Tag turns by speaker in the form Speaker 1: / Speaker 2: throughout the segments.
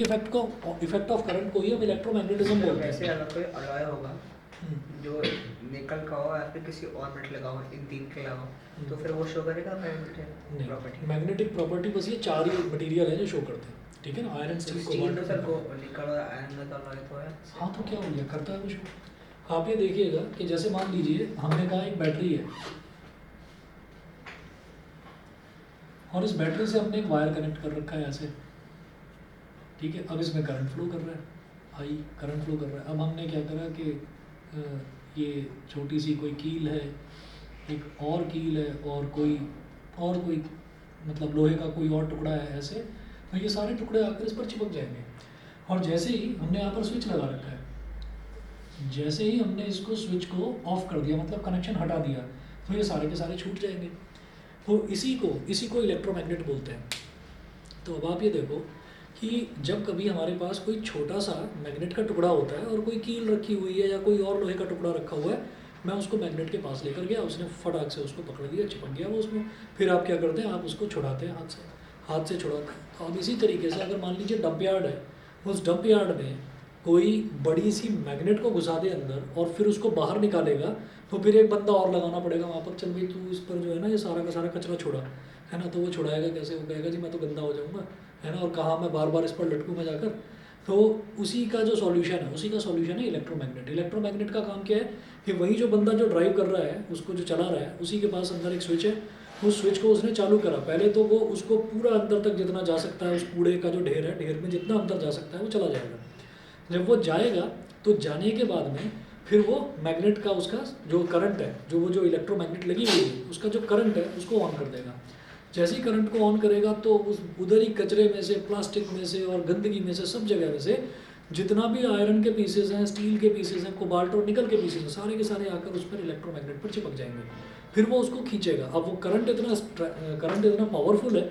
Speaker 1: Effect of current को ही हम electromagnetism बोलते हैं।
Speaker 2: वैसे अगर कोई अलॉय होगा
Speaker 1: हम्म,
Speaker 2: जो निकल का हो या फिर किसी और मेटल लगा हो, इन तीन के अलावा, तो फिर वो शो करेगा मैग्नेटिक प्रॉपर्टी।
Speaker 1: नहीं, मैग्नेटिक प्रॉपर्टी बस ये 4 ही मटेरियल है जो शो करते हैं, ठीक है ना। आयरन, स्टील,
Speaker 2: स्टील तो
Speaker 1: कोबाल्ट,
Speaker 2: सर
Speaker 1: निकल।
Speaker 2: निकल और आयरन में तो अलॉय तो है।
Speaker 1: हाँ तो क्या हो गया, करता है वो शो। आप ये देखिएगा कि जैसे मान लीजिए हमने कहा एक बैटरी है और इस बैटरी से हमने एक वायर कनेक्ट कर रखा है ऐसे, ठीक है। अब इसमें करंट फ्लो कर रहा है, आई करंट फ्लो कर रहा है। अब हमने क्या करा कि ये छोटी सी कोई कील है, एक और कील है, और कोई मतलब लोहे का कोई और टुकड़ा है ऐसे, तो ये सारे टुकड़े आकर इस पर चिपक जाएंगे। और जैसे ही हमने यहाँ पर स्विच लगा रखा है, जैसे ही हमने इसको स्विच को ऑफ कर दिया, मतलब कनेक्शन हटा दिया, तो ये सारे के सारे छूट जाएंगे। तो इसी को इलेक्ट्रोमैग्नेट बोलते हैं। तो अब आप ये देखो कि जब कभी हमारे पास कोई छोटा सा मैग्नेट का टुकड़ा होता है और कोई कील रखी हुई है या कोई और लोहे का टुकड़ा रखा हुआ है, मैं उसको मैग्नेट के पास लेकर गया, उसने फटाक से उसको पकड़ लिया, चिपक गया वो उसमें। फिर आप क्या करते हैं, आप उसको छुड़ाते हैं हाथ से छुड़ाते हैं। तो अब इसी तरीके से अगर मान लीजिए डंप यार्ड है, उस डंप यार्ड में कोई बड़ी सी मैग्नेट को घुसा दे अंदर और फिर उसको बाहर निकालेगा, तो फिर एक बंदा और लगाना पड़ेगा वहाँ पर। चल भाई तू इस पर जो है ना ये सारा का सारा कचरा छोड़ा, है ना। तो वो छुड़ाएगा कैसे, वो कहेगा जी मैं तो गंदा हो जाऊँगा, है ना, और कहाँ मैं बार बार इस पर लटकूँ मैं जाकर। तो उसी का जो सॉल्यूशन है, उसी का सॉल्यूशन है इलेक्ट्रोमैग्नेट। इलेक्ट्रोमैग्नेट का काम क्या है कि वही जो बंदा जो ड्राइव कर रहा है, उसको जो चला रहा है, उसी के पास अंदर एक स्विच है। उस स्विच को उसने चालू करा, पहले तो वो उसको पूरा अंदर तक जितना जा सकता है, उस कूड़े का जो ढेर है, ढेर में जितना अंदर जा सकता है वो चला जाएगा। जब वो जाएगा तो जाने के बाद में फिर वो मैग्नेट का उसका जो करंट है, जो इलेक्ट्रोमैग्नेट लगी हुई है, उसका जो करंट है उसको ऑन कर देगा। जैसे ही करंट को ऑन करेगा तो उस उधर ही कचरे में से, प्लास्टिक में से और गंदगी में से, सब जगह में से जितना भी आयरन के पीसेस हैं, स्टील के पीसेस हैं, कोबाल्ट और निकल के पीसेस हैं, सारे के सारे आकर उस पर इलेक्ट्रोमैग्नेट पर चिपक जाएंगे। फिर वो उसको खींचेगा। अब वो करंट इतना पावरफुल है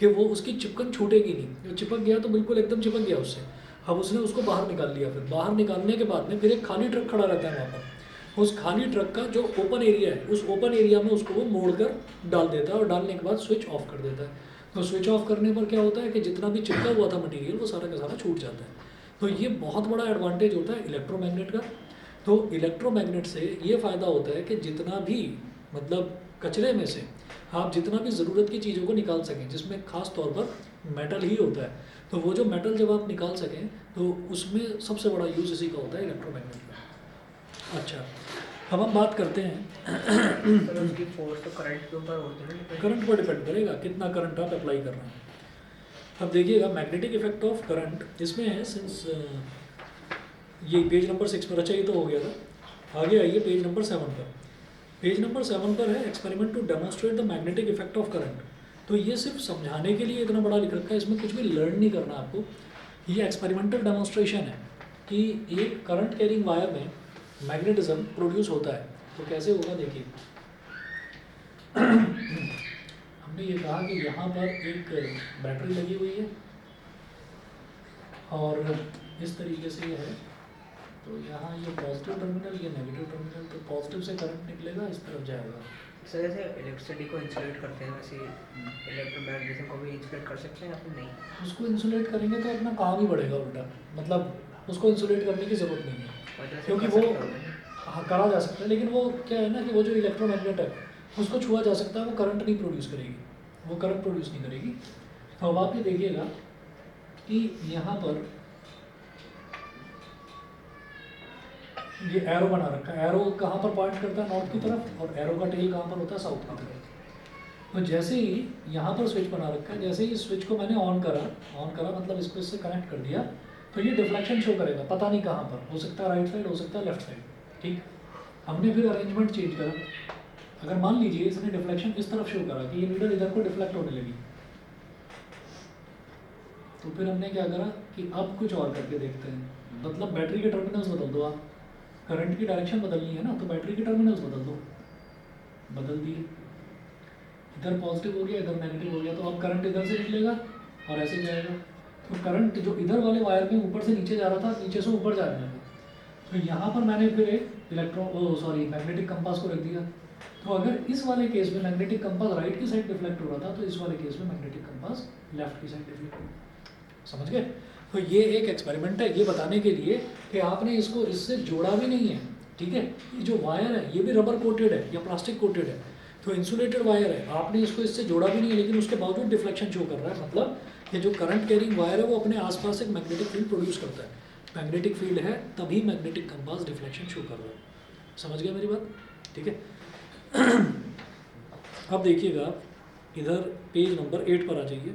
Speaker 1: कि वो उसकी चिपकन छूटेगी नहीं। जो चिपक गया तो बिल्कुल एकदम चिपक गया उससे। अब उसने उसको बाहर निकाल लिया। फिर बाहर निकालने के बाद में फिर एक खाली ट्रक खड़ा रहता है वहाँ पर। उस खाली ट्रक का जो ओपन एरिया है, उस ओपन एरिया में उसको वो मोड़ कर डाल देता है और डालने के बाद स्विच ऑफ कर देता है। तो स्विच ऑफ करने पर क्या होता है कि जितना भी चिपका हुआ था मटेरियल वो सारा का सारा छूट जाता है। तो ये बहुत बड़ा एडवांटेज होता है इलेक्ट्रोमैग्नेट का। तो इलेक्ट्रोमैग्नेट से ये फ़ायदा होता है कि जितना भी मतलब कचरे में से आप जितना भी ज़रूरत की चीज़ों को निकाल सकें, जिसमें ख़ास तौर पर मेटल ही होता है, तो वो जो मेटल जब आप निकाल सकें तो उसमें सबसे बड़ा यूज़ इसी का होता है, इलेक्ट्रोमैग्नेट का। अच्छा, अब हम बात करते हैं
Speaker 2: तो उसकी फोर्स तो करंट के ऊपर होती है ना,
Speaker 1: करंट पर डिपेंड करेगा कितना करंट आप अप्लाई कर रहे हैं। अब देखिएगा मैग्नेटिक इफेक्ट ऑफ करंट, इसमें है सिंस ये पेज नंबर 6 पर। अच्छा ये तो हो गया था, आगे आइए पेज नंबर 7 पर। पेज नंबर 7 पर है experiment to demonstrate the magnetic effect of current. तो ये सिर्फ समझाने के लिए इतना बड़ा लिख रखा है, इसमें कुछ भी लर्न नहीं करना आपको। ये एक्सपेरिमेंटल डेमोन्स्ट्रेशन है कि एक करंट कैरिंग वायर में मैग्नेटिज्म प्रोड्यूस होता है। तो कैसे होगा देखिए हमने ये कहा कि यहाँ पर एक बैटरी लगी हुई है और इस तरीके से ये है। तो यहाँ ये पॉजिटिव टर्मिनल, ये नेगेटिव टर्मिनल, तो पॉजिटिव से करंट निकलेगा, इस तरफ जाएगा।
Speaker 2: सर जैसे इलेक्ट्रिसिटी को इंसुलेट करते हैं वैसे इलेक्ट्रोमैग्नेटिज्म को भी इंसुलेट कर सकते हैं या फिर नहीं?
Speaker 1: उसको इंसुलेट करेंगे तो अपना काम ही बढ़ेगा उल्टा, मतलब उसको इंसुलेट करने की ज़रूरत नहीं है,
Speaker 2: वजह से
Speaker 1: क्योंकि
Speaker 2: कर
Speaker 1: वो
Speaker 2: सकते हो ना?
Speaker 1: हाँ करा जा सकता है। लेकिन वो क्या है ना कि वो जो इलेक्ट्रोमैग्नेट है उसको छुआ जा सकता है, वो करंट नहीं प्रोड्यूस करेगी, वो करंट प्रोड्यूस नहीं करेगी। तो अब आप ये देखिएगा कि यहाँ पर ये एरो बना रखा है। एरो कहाँ पर पॉइंट करता है, नॉर्थ की तरफ, और एरो का टेल कहाँ पर होता है, साउथ की तरफ। तो जैसे ही यहाँ पर स्विच बना रखा है, जैसे ही स्विच को मैंने ऑन करा मतलब इसको इससे कनेक्ट कर दिया, तो ये डिफ्लेक्शन शो करेगा, पता नहीं कहाँ पर हो सकता है, राइट साइड हो सकता है, लेफ्ट साइड, ठीक। हमने फिर अरेंजमेंट चेंज करा। अगर मान लीजिए इसने डिफ्लेक्शन इस तरफ शो करा कि ये नीडल इधर को डिफ्लेक्ट होने लगी, तो फिर हमने क्या करा कि अब कुछ और करके देखते हैं। मतलब बैटरी के टर्मिनल्स बदल दो आप, करंट की डायरेक्शन बदलनी है ना, तो बैटरी के टर्मिनल्स बदल दो। बदल दिए, इधर पॉजिटिव हो गया, इधर नेगेटिव हो गया, तो अब करंट इधर से निकलेगा और ऐसे जाएगा। तो करंट जो इधर वाले वायर में ऊपर से नीचे जा रहा था, नीचे से ऊपर जाने लगा। तो यहाँ पर मैंने फिर एक मैग्नेटिक कंपास को रख दिया। तो अगर इस वाले केस में मैग्नेटिक कंपास राइट की साइड डिफ्लेक्ट हो रहा था, तो इस वाले केस में मैग्नेटिक कंपास लेफ्ट की साइड डिफ्लेक्ट हो। समझ गए? तो ये एक एक्सपेरिमेंट है ये बताने के लिए कि आपने इसको इससे जोड़ा भी नहीं है, ठीक है। ये जो वायर है ये भी रबर कोटेड है या प्लास्टिक कोटेड है, तो इंसुलेटेड वायर है, आपने इसको इससे जोड़ा भी नहीं है, लेकिन उसके बावजूद डिफ्लेक्शन शो कर रहा है। मतलब ये जो करंट कैरिंग वायर है वो अपने आसपास एक मैग्नेटिक फील्ड प्रोड्यूस करता है। मैग्नेटिक फील्ड है तभी मैग्नेटिक कंपास डिफ्लेक्शन शो कर रहा है। समझ गया मेरी बात, ठीक है। अब देखिएगा आप इधर पेज नंबर 8 पर आ जाइए।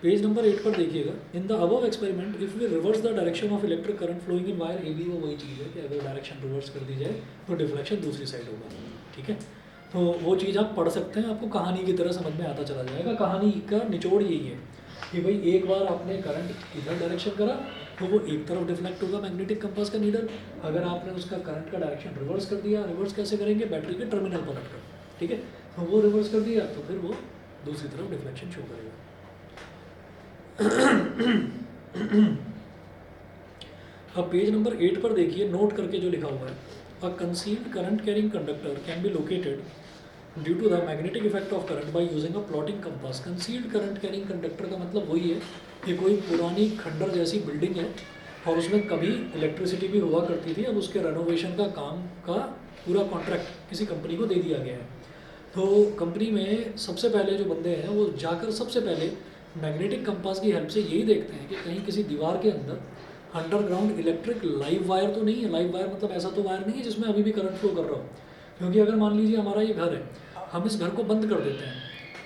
Speaker 1: पेज नंबर 8 पर देखिएगा, in the above experiment if we reverse the direction of electric current flowing in wire A B, वो वही चीज़ है कि अगर डायरेक्शन रिवर्स कर दी जाए तो डिफ्लेक्शन दूसरी साइड होगा, ठीक है। तो वो चीज़ आप पढ़ सकते हैं, आपको कहानी की तरह समझ में आता चला जाएगा। कहानी का निचोड़ यही है कि भाई एक बार आपने करंट इधर डायरेक्शन करा तो वो एक तरफ डिफ्लेक्ट होगा मैग्नेटिक कंपास का नीडल। अगर आपने उसका करंट का डायरेक्शन रिवर्स कर दिया, रिवर्स कैसे करेंगे, बैटरी के टर्मिनल पर रखकर, ठीक है। तो वो रिवर्स कर दिया तो फिर वो दूसरी तरफ डिफ्लेक्शन शो करेगा। अब पेज नंबर 8 पर देखिए, नोट करके जो लिखा हुआ है, a concealed current carrying conductor can be located due to the magnetic effect of current by using a plotting compass. Concealed current carrying conductor का मतलब वही है कि कोई पुरानी खंडर जैसी बिल्डिंग है और उसमें कभी इलेक्ट्रिसिटी भी हुआ करती थी, अब उसके रेनोवेशन का काम का पूरा कॉन्ट्रैक्ट किसी कंपनी को दे दिया गया है। तो कंपनी में सबसे पहले जो बंदे हैं वो जाकर सबसे पहले मैग्नेटिक कंपास की हेल्प से यही देखते हैं कि कहीं किसी दीवार के अंदर अंडरग्राउंड इलेक्ट्रिक लाइव वायर तो नहीं है। लाइव वायर मतलब ऐसा तो वायर नहीं है जिसमें अभी भी करंट फ्लो कर रहा हो, क्योंकि अगर मान लीजिए हमारा ये घर है, हम इस घर को बंद कर देते हैं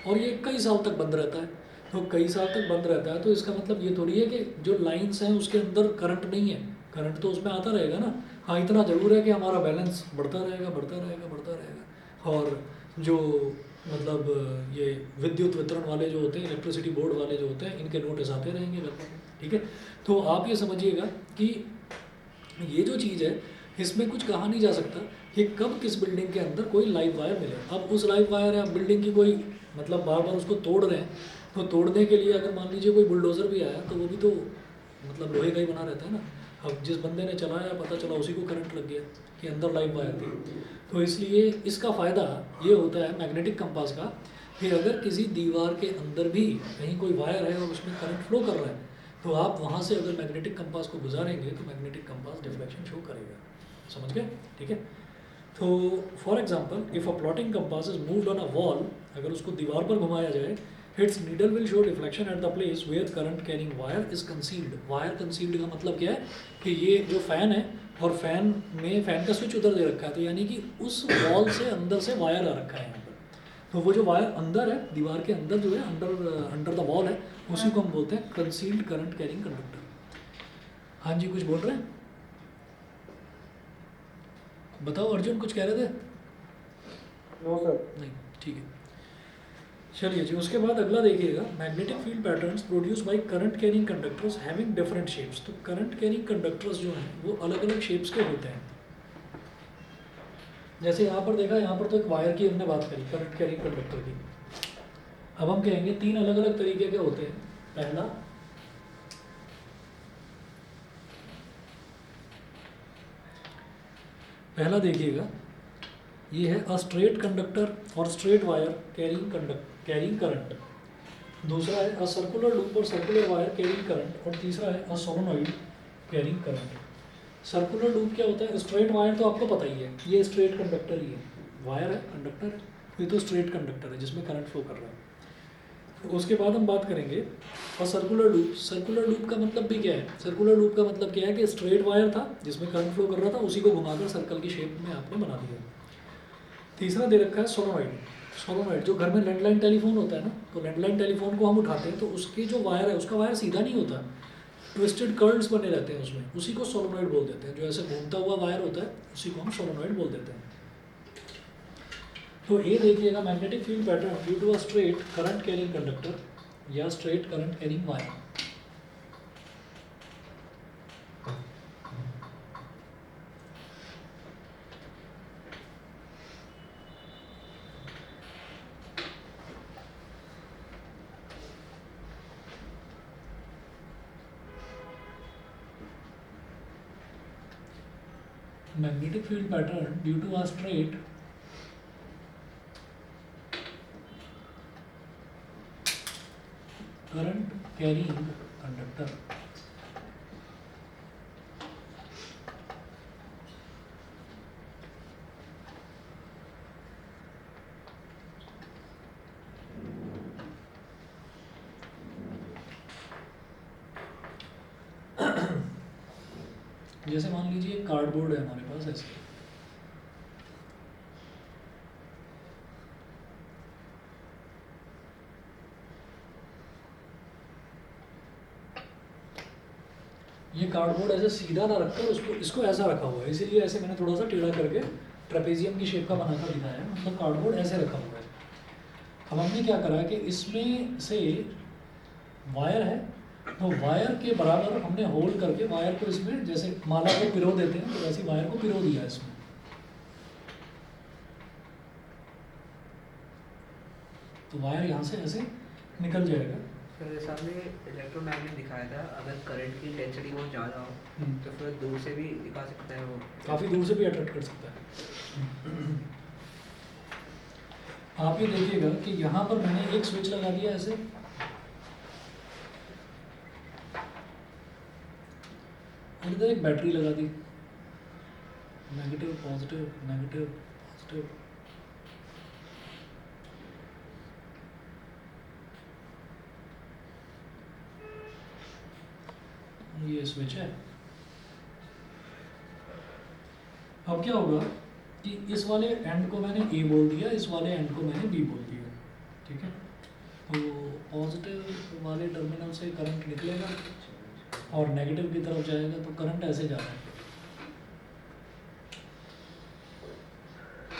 Speaker 1: और ये कई साल तक बंद रहता है, तो कई साल तक बंद रहता है तो इसका मतलब ये थोड़ी है कि जो लाइन्स हैं उसके अंदर करंट नहीं है, करंट तो उसमें आता रहेगा ना। हाँ, इतना ज़रूर है कि हमारा बैलेंस बढ़ता रहेगा बढ़ता रहेगा बढ़ता रहेगा, और जो मतलब ये विद्युत वितरण वाले जो होते हैं, इलेक्ट्रिसिटी बोर्ड वाले जो होते हैं, इनके नोटिस आते रहेंगे घर पर, ठीक है। तो आप ये समझिएगा कि ये जो चीज़ है इसमें कुछ कहा नहीं जा सकता कि कब किस बिल्डिंग के अंदर कोई लाइव वायर मिले। अब उस लाइव वायर या बिल्डिंग की कोई मतलब बार बार उसको तोड़ रहे हैं, तो तोड़ने के लिए अगर मान लीजिए कोई बुलडोज़र भी आया तो वो भी तो मतलब लोहे का ही बना रहता है ना। अब जिस बंदे ने चलाया पता चला उसी को करंट लग गया कि अंदर लाइव वायर थी। तो इसलिए इसका फ़ायदा ये होता है मैग्नेटिक कंपास का कि अगर किसी दीवार के अंदर भी कहीं कोई वायर है और उसमें करंट फ्लो कर रहा है तो आप वहाँ से अगर मैग्नेटिक कंपास को गुजारेंगे तो मैग्नेटिक कंपास डिफ्लेक्शन शो करेगा। समझ गए, ठीक है। तो for example if a plotting compass is moved on a wall, अगर उसको दीवार पर घुमाया जाए, its needle will show deflection at the place where current carrying wire is concealed. Wire concealed का मतलब क्या है कि ये जो फ़ैन है और फैन में फ़ैन का स्विच उधर दे रखा है, तो यानी कि उस वॉल से अंदर से वायर आ रखा है यहाँ पर। तो वो जो वायर अंदर है दीवार के अंदर जो है अंडर द वॉल है, उसी को हम बोलते हैं कंसील्ड करंट कैरिंग कंडक्टर। हाँ जी, कुछ बोल रहे हैं, बताओ अर्जुन, कुछ कह रहे थे?
Speaker 3: No sir.
Speaker 1: नहीं, ठीक है, चलिए जी। उसके बाद अगला देखिएगा, magnetic field patterns produce by current carrying conductors having different shapes. तो करंट कैरिंग कंडक्टर्स जो हैं वो अलग अलग शेप्स के होते हैं। जैसे यहाँ पर देखा, यहाँ पर तो एक वायर की हमने बात करी करंट कैरिंग कंडक्टर की। अब हम कहेंगे 3 अलग अलग तरीके के होते हैं। पहला देखिएगा, ये है अ स्ट्रेट कंडक्टर और स्ट्रेट वायर कैरिंग करंट। दूसरा है अ सर्कुलर लूप और सर्कुलर वायर कैरिंग करंट, और तीसरा है a solenoid carrying current. Circular loop क्या होता है? स्ट्रेट वायर तो आपको पता ही है, ये स्ट्रेट कंडक्टर ही है, वायर है कंडक्टर है, ये तो स्ट्रेट कंडक्टर है जिसमें करंट फ्लो कर रहा है। उसके बाद हम बात करेंगे और सर्कुलर लूप। सर्कुलर लूप का मतलब भी क्या है? सर्कुलर लूप का मतलब क्या है कि स्ट्रेट वायर था जिसमें करंट फ्लो कर रहा था, उसी को घुमाकर सर्कल की शेप में आपने बना दिया। तीसरा दे रखा है सोलेनॉइड। सोलेनॉइड जो घर में लैंडलाइन टेलीफोन होता है ना, तो लैंडलाइन टेलीफोन को हम उठाते हैं तो उसकी जो वायर है उसका वायर सीधा नहीं होता, ट्विस्टेड कर्ल्स बने रहते हैं उसमें, उसी को सोलेनॉइड बोल देते हैं। जो ऐसे घूमता हुआ वायर होता है उसी को हम सोलेनॉइड बोल देते हैं। तो ये देखिएगा, magnetic field pattern due to a straight current carrying conductor या straight current carrying wire. Magnetic field pattern due to a straight current carrying conductor. जैसे मान लीजिए कार्डबोर्ड है हमारे पास ऐसे, ये कार्डबोर्ड ऐसे सीधा ना रखकर उसको इसको ऐसा रखा हुआ है, इसीलिए ऐसे मैंने थोड़ा सा टेढ़ा करके ट्रेपेजियम की शेप का बनाकर दिखाया है, मतलब कार्डबोर्ड ऐसे रखा हुआ है। अब हमने क्या करा कि इसमें से वायर है, तो वायर के बराबर हमने होल्ड करके वायर को इसमें जैसे माला को पिरो देते हैं तो वैसे वायर को पिरो दिया इसमें। तो वायर यहाँ से ऐसे निकल जाएगा।
Speaker 2: फिर सामने इलेक्ट्रोमैग्नेट दिखाया था, अगर करंट की इंटेंसिटी बहुत ज़्यादा हो तो फिर दूर से भी दिखा सकता है वो,
Speaker 1: काफ़ी दूर से भी अट्रैक्ट कर सकता है। आप ये देखिएगा कि यहाँ पर मैंने एक स्विच लगा दिया ऐसे, और इधर एक बैटरी लगा दी, नेगेटिव पॉजिटिव नेगेटिव पॉजिटिव। ये स्विच है। अब क्या होगा कि इस वाले एंड को मैंने ए बोल दिया, इस वाले एंड को मैंने बी बोल दिया, ठीक है। तो पॉजिटिव वाले टर्मिनल से करंट निकलेगा और नेगेटिव की तरफ जाएगा, तो करंट ऐसे जा रहा है।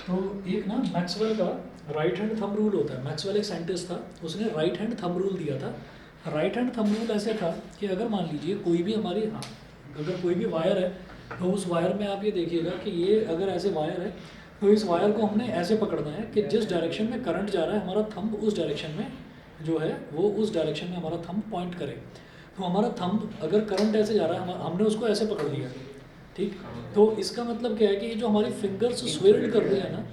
Speaker 1: तो एक ना मैक्सवेल का राइट हैंड थंब रूल होता है, मैक्सवेल एक साइंटिस्ट था, उसने राइट हैंड थंब रूल दिया था। राइट हैंड थंब रूल ऐसे था कि अगर मान लीजिए कोई भी हमारी अगर कोई भी वायर है, तो उस वायर में आप ये देखिएगा कि ये अगर ऐसे वायर है, तो इस वायर को हमने ऐसे पकड़ना है कि जिस डायरेक्शन में करंट जा रहा है हमारा थंब उस डायरेक्शन में जो है वो उस डायरेक्शन में हमारा थंब पॉइंट करे। तो हमारा थंब अगर करंट ऐसे जा रहा है, हमने उसको ऐसे पकड़ लिया, ठीक। तो इसका मतलब क्या है कि ये जो हमारी फिंगर्स स्विर्ल कर रही है ना,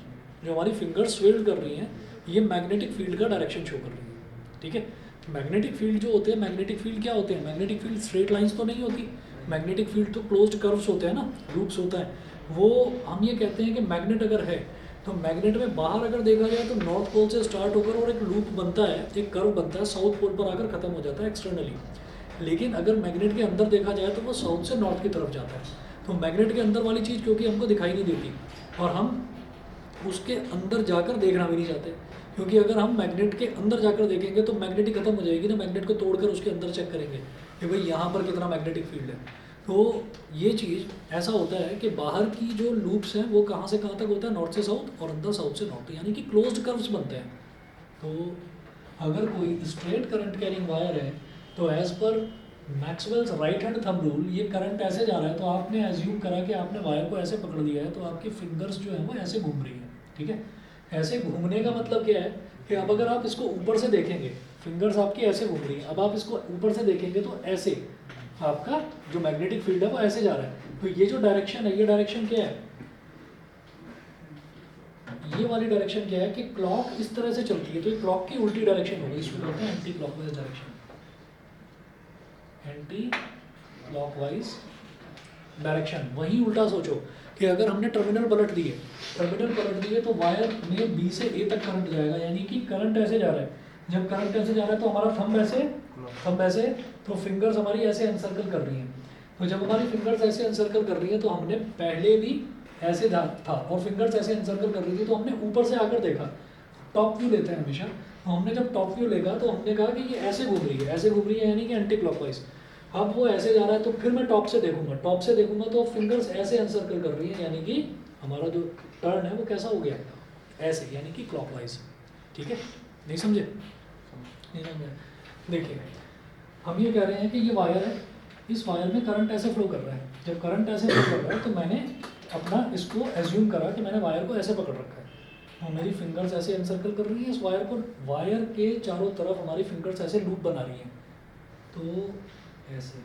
Speaker 1: जो हमारी फिंगर्स स्विर्ल कर रही हैं, ये मैग्नेटिक फील्ड का डायरेक्शन शो कर रही है, ठीक है। मैग्नेटिक फील्ड जो होते हैं, मैग्नेटिक फील्ड क्या होते हैं, मैग्नेटिक फील्ड स्ट्रेट लाइंस तो नहीं होती, मैग्नेटिक फील्ड तो क्लोज्ड कर्व्स होते हैं ना, लूप्स होता है। वो हम ये कहते हैं कि मैग्नेट अगर है तो मैग्नेट में बाहर अगर देखा जाए तो नॉर्थ पोल से स्टार्ट होकर और एक लूप बनता है, एक कर्व बनता है, साउथ पोल पर आकर खत्म हो जाता है एक्सटर्नली। लेकिन अगर मैग्नेट के अंदर देखा जाए तो वो साउथ से नॉर्थ की तरफ जाता है। तो मैग्नेट के अंदर वाली चीज़ क्योंकि हमको दिखाई नहीं देती और हम उसके अंदर जाकर देखना भी नहीं चाहते, क्योंकि अगर हम मैग्नेट के अंदर जाकर देखेंगे तो मैग्नेट ही खत्म हो जाएगी ना, मैग्नेट को तोड़कर उसके अंदर चेक करेंगे कि भाई यहाँ पर कितना मैग्नेटिक फील्ड है। तो ये चीज़ ऐसा होता है कि बाहर की जो लूप्स हैं वो कहाँ से कहाँ तक होता है, नॉर्थ से साउथ और अंदर साउथ से नॉर्थ, यानी कि क्लोज्ड कर्व्स बनते हैं। तो अगर कोई स्ट्रेट करंट कैरिंग वायर है तो as per Maxwell's right hand thumb rule ये करंट ऐसे जा रहा है, तो आपने एज्यूम करा कि आपने वायर को ऐसे पकड़ लिया है, तो आपकी फिंगर्स जो है वो ऐसे घूम रही है, ठीक है। ऐसे घूमने का मतलब क्या है कि अब अगर आप इसको ऊपर से देखेंगे, फिंगर्स आपकी ऐसे घूम रही हैं, अब आप इसको ऊपर से देखेंगे तो ऐसे आपका जो मैग्नेटिक फील्ड है वो ऐसे जा रहा है। तो ये जो डायरेक्शन है, ये डायरेक्शन क्या है, ये वाली डायरेक्शन क्या है कि क्लॉक इस तरह से चलती है, तो ये क्लॉक की उल्टी डायरेक्शन होगी, इसको बोलते हैं anti clockwise direction, anti clockwise direction. वहीं उल्टा सोचो कि अगर हमने टर्मिनल पलट दिए तो वायर में बी से ए तक करंट जाएगा, यानी कि करंट ऐसे जा रहा है। जब करंट ऐसे जा रहा है तो हमारा थंब ऐसे, तो फिंगर्स हमारी ऐसे एनसर्कल कर रही हैं। तो जब हमारी फिंगर्स ऐसे एनसर्कल कर रही हैं तो हमने पहले भी ऐसे था और फिंगर्स ऐसे एनसर्कल कर रही थी, तो हमने ऊपर से आकर देखा, टॉप व्यू लेते हैं हमेशा। तो हमने जब टॉप व्यू लेगा तो हमने कहा कि ये ऐसे घूम रही है यानी कि एंटी क्लॉकवाइज। अब वो ऐसे जा रहा है तो फिर मैं टॉप से देखूंगा तो फिंगर्स ऐसे एनसर्कल कर रही है, यानी कि हमारा जो टर्न है वो कैसा हो गया, ऐसे, यानी कि क्लॉकवाइज, ठीक है। नहीं समझे? नहीं समझे? देखिए हम ये कह रहे हैं कि ये वायर है, इस वायर में करंट ऐसे फ्लो कर रहा है। जब करंट ऐसे फ्लो कर रहा है तो मैंने अपना इसको एज्यूम करा कि मैंने वायर को ऐसे पकड़ रखा है, और मेरी फिंगर्स ऐसे एनसर्कल कर रही है इस वायर को, वायर के चारों तरफ हमारी फिंगर्स ऐसे लूप बना रही हैं, तो ऐसे।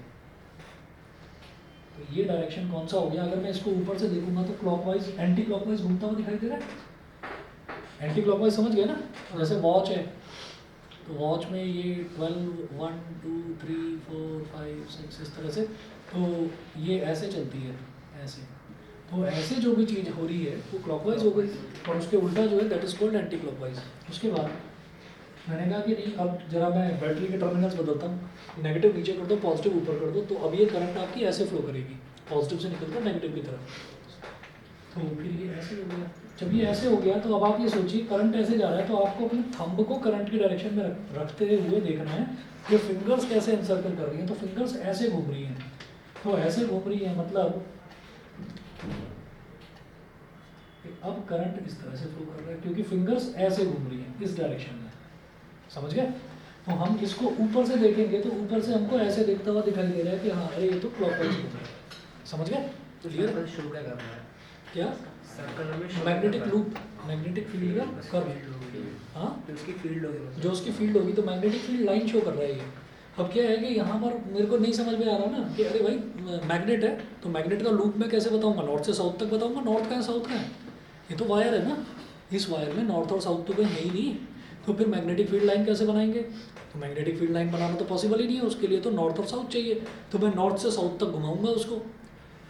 Speaker 1: तो ये डायरेक्शन कौन सा हो गया, अगर मैं इसको ऊपर से देखूंगा तो क्लॉकवाइज, एंटी क्लॉकवाइज घूमता हुआ दिखाई दे रहा है। एंटी क्लॉकवाइज समझ गए ना, जैसे वॉच है, तो वॉच में ये 12 1 2 3 4 5 6 इस तरह से, तो ये ऐसे चलती है ऐसे, तो ऐसे जो भी चीज़ हो रही है वो क्लॉकवाइज हो गई, और उसके उल्टा जो है that is called anti clockwise. उसके बाद मैंने कहा कि नहीं, अब जरा मैं बैटरी के टर्मिनल्स बदलता हूँ, नेगेटिव नीचे कर दो, पॉजिटिव ऊपर कर दो, तो अब ये करंट आपकी ऐसे फ्लो करेगी, पॉजिटिव से निकलकर नेगेटिव की तरफ। तो फिर ये ऐसे हो गया, जब ये ऐसे हो गया तो अब आप ये सोचिए करंट ऐसे जा रहा है, तो आपको अपने थंब को करंट की डायरेक्शन में रखते हुए देखना है कि फिंगर्स कैसे एनसर्कल कर रही हैं। तो फिंगर्स ऐसे घूम रही हैं, तो ऐसे घूम रही हैं मतलब अब करंट इस तरह से फ्लो कर रहा है, क्योंकि फिंगर्स ऐसे घूम रही हैं इस डायरेक्शन में, समझ गए। तो हम इसको ऊपर से देखेंगे तो ऊपर से हमको ऐसे देखता हुआ दिखाई दे रहा है कि हाँ अरे ये तो क्लॉकवाइज घूम रहा है, समझ गए।
Speaker 2: तो
Speaker 1: क्लियर
Speaker 2: सर्कल शो क्या कर रहा है?
Speaker 1: क्या?
Speaker 2: सर्कल में show
Speaker 1: मैग्नेटिक
Speaker 2: कर रहा है।
Speaker 1: लूप, मैग्नेटिक फील्ड का
Speaker 2: उसकी
Speaker 1: कर्व,
Speaker 2: field होगी।
Speaker 1: हाँ
Speaker 2: तो उसकी फील्ड होगी
Speaker 1: जो उसकी फील्ड होगी, तो मैग्नेटिक फील्ड लाइन शो कर रहा है ये। अब क्या है कि यहाँ पर मेरे को नहीं समझ में आ रहा ना कि अरे भाई मैग्नेट है, तो मैग्नेट का लूप में कैसे बताऊंगा, नॉर्थ से साउथ तक बताऊंगा, नॉर्थ का है साउथ का है, ये तो वायर है ना, इस वायर में नॉर्थ और साउथ तो कहीं है ही नहीं, तो फिर मैग्नेटिक फील्ड लाइन कैसे बनाएंगे। तो मैग्नेटिक फील्ड लाइन बनाना तो पॉसिबल ही नहीं है, उसके लिए तो नॉर्थ और साउथ चाहिए, तो मैं नॉर्थ से साउथ तक घुमाऊंगा उसको,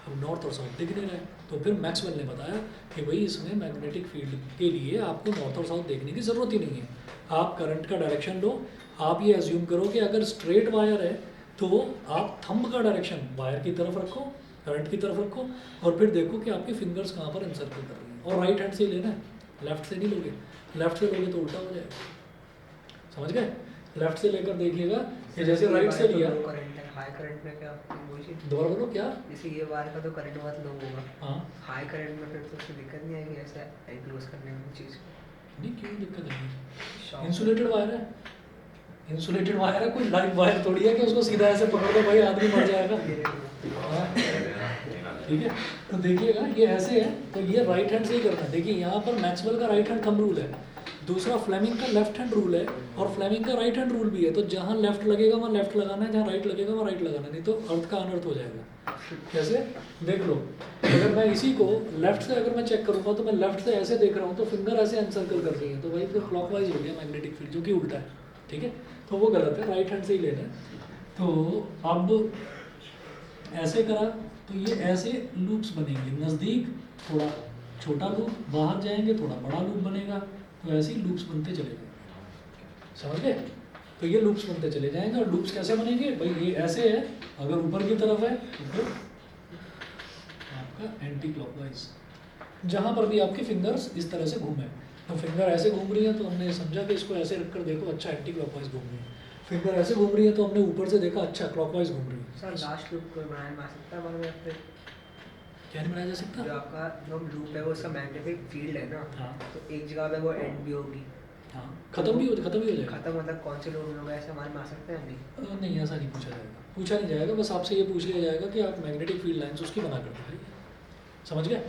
Speaker 1: अब नॉर्थ और साउथ दिख नहीं रहा है, तो फिर मैक्सवेल ने बताया कि भाई इसमें मैग्नेटिक फील्ड के लिए आपको नॉर्थ और साउथ देखने की ज़रूरत ही नहीं है, आप करंट का डायरेक्शन लो, आप ये एज्यूम करो कि अगर स्ट्रेट वायर है तो आप थंब का डायरेक्शन वायर की तरफ रखो, करंट की तरफ रखो, और फिर देखो कि आपके फिंगर्स कहाँ पर एनसर्कल कर रही हैं, और राइट हैंड से ही लेना है, लेफ्ट से नहीं लोगे, लेफ्ट से लोगे तो उल्टा हो जाएगा, समझ गए। लेफ्ट से लेकर देखिएगा कि जैसे राइट से लिया,
Speaker 2: करंट है, हाई करंट में क्या वही चीज?
Speaker 1: दोबारा बोलो क्या।
Speaker 2: जैसे ये वायर का तो करंट बहुत लो होगा,
Speaker 1: हाँ
Speaker 2: हाई करंट में फिर तो उससे दिक्कत नहीं आएगी ऐसा एनक्लोज करने में चीज़।
Speaker 1: नहीं, क्यों दिक्कत नहीं,
Speaker 2: Shock।
Speaker 1: इंसुलेटेड वायर है, इंसुलेटेड वायर है, कोई लाइव वायर थोड़ी है कि उसको सीधा ऐसे पकड़ दो भाई आदमी मर जाएगा। हाँ, ठीक है, तो देखिएगा ये ऐसे है, तो ये राइट हैंड से ही करना है। देखिए यहाँ पर मैक्सवेल का राइट हैंड थंब रूल है, दूसरा फ्लेमिंग का लेफ्ट हैंड रूल है, और फ्लेमिंग का राइट हैंड रूल भी है, तो जहाँ लेफ्ट लगेगा वहाँ लेफ्ट लगाना है, जहाँ राइट लगेगा वहाँ राइट लगाना है, नहीं तो अर्थ का अनर्थ हो जाएगा। कैसे, देख लो, अगर मैं इसी को लेफ्ट से अगर मैं चेक करूँगा तो मैं लेफ्ट से ऐसे देख रहा हूँ तो फिंगर ऐसे एनसर्कल कर रही है, तो भाई फिर क्लॉकवाइज हो गया मैग्नेटिक फील्ड, जो कि उल्टा है, ठीक है, तो वो गलत है, राइट हैंड से ही लेना है। तो अब ऐसे करा तो ये ऐसे लूप्स बनेंगे, नज़दीक थोड़ा छोटा लूप, बाहर जाएंगे थोड़ा बड़ा लूप बनेगा, तो ऐसे ही लूप्स बनते चले जाएंगे, समझ गए। तो ये लूप्स बनते चले जाएंगे, और लूप्स कैसे बनेंगे भाई, ये ऐसे है, अगर ऊपर की तरफ है तो फिर आपका एंटी क्लॉकवाइज, जहाँ पर भी आपके फिंगर्स इस तरह से घूमे, तो फिंगर ऐसे घूम रही है तो हमने समझा कि इसको ऐसे रखकर देखो, अच्छा एंटी क्लॉकवाइज घूम रही है, फिंगर ऐसे घूम रही है तो हमने ऊपर से देखा, अच्छा क्लॉकवाइज घूम रही है।
Speaker 2: सर लास्ट लूप को बनाया जा सकता है हमारे में फिर,
Speaker 1: क्या नहीं बनाया जा सकता।
Speaker 2: जो आपका जो लूप है वो उसका मैग्नेटिक फील्ड है ना,
Speaker 1: हाँ
Speaker 2: तो एक जगह पे वो एंड भी होगी,
Speaker 1: हाँ, खत्म भी हो जाएगा।
Speaker 2: खत्म मतलब कौन से लूप होगा ऐसे हमारे में आ सकते हैं नहीं?
Speaker 1: नहीं, ऐसा नहीं पूछा जाएगा, पूछा नहीं जाएगा, बस आपसे ये पूछ लिया जाएगा कि आप मैग्नेटिक फील्ड लाइंस उसकी बना कर दिखाइए, समझ गए,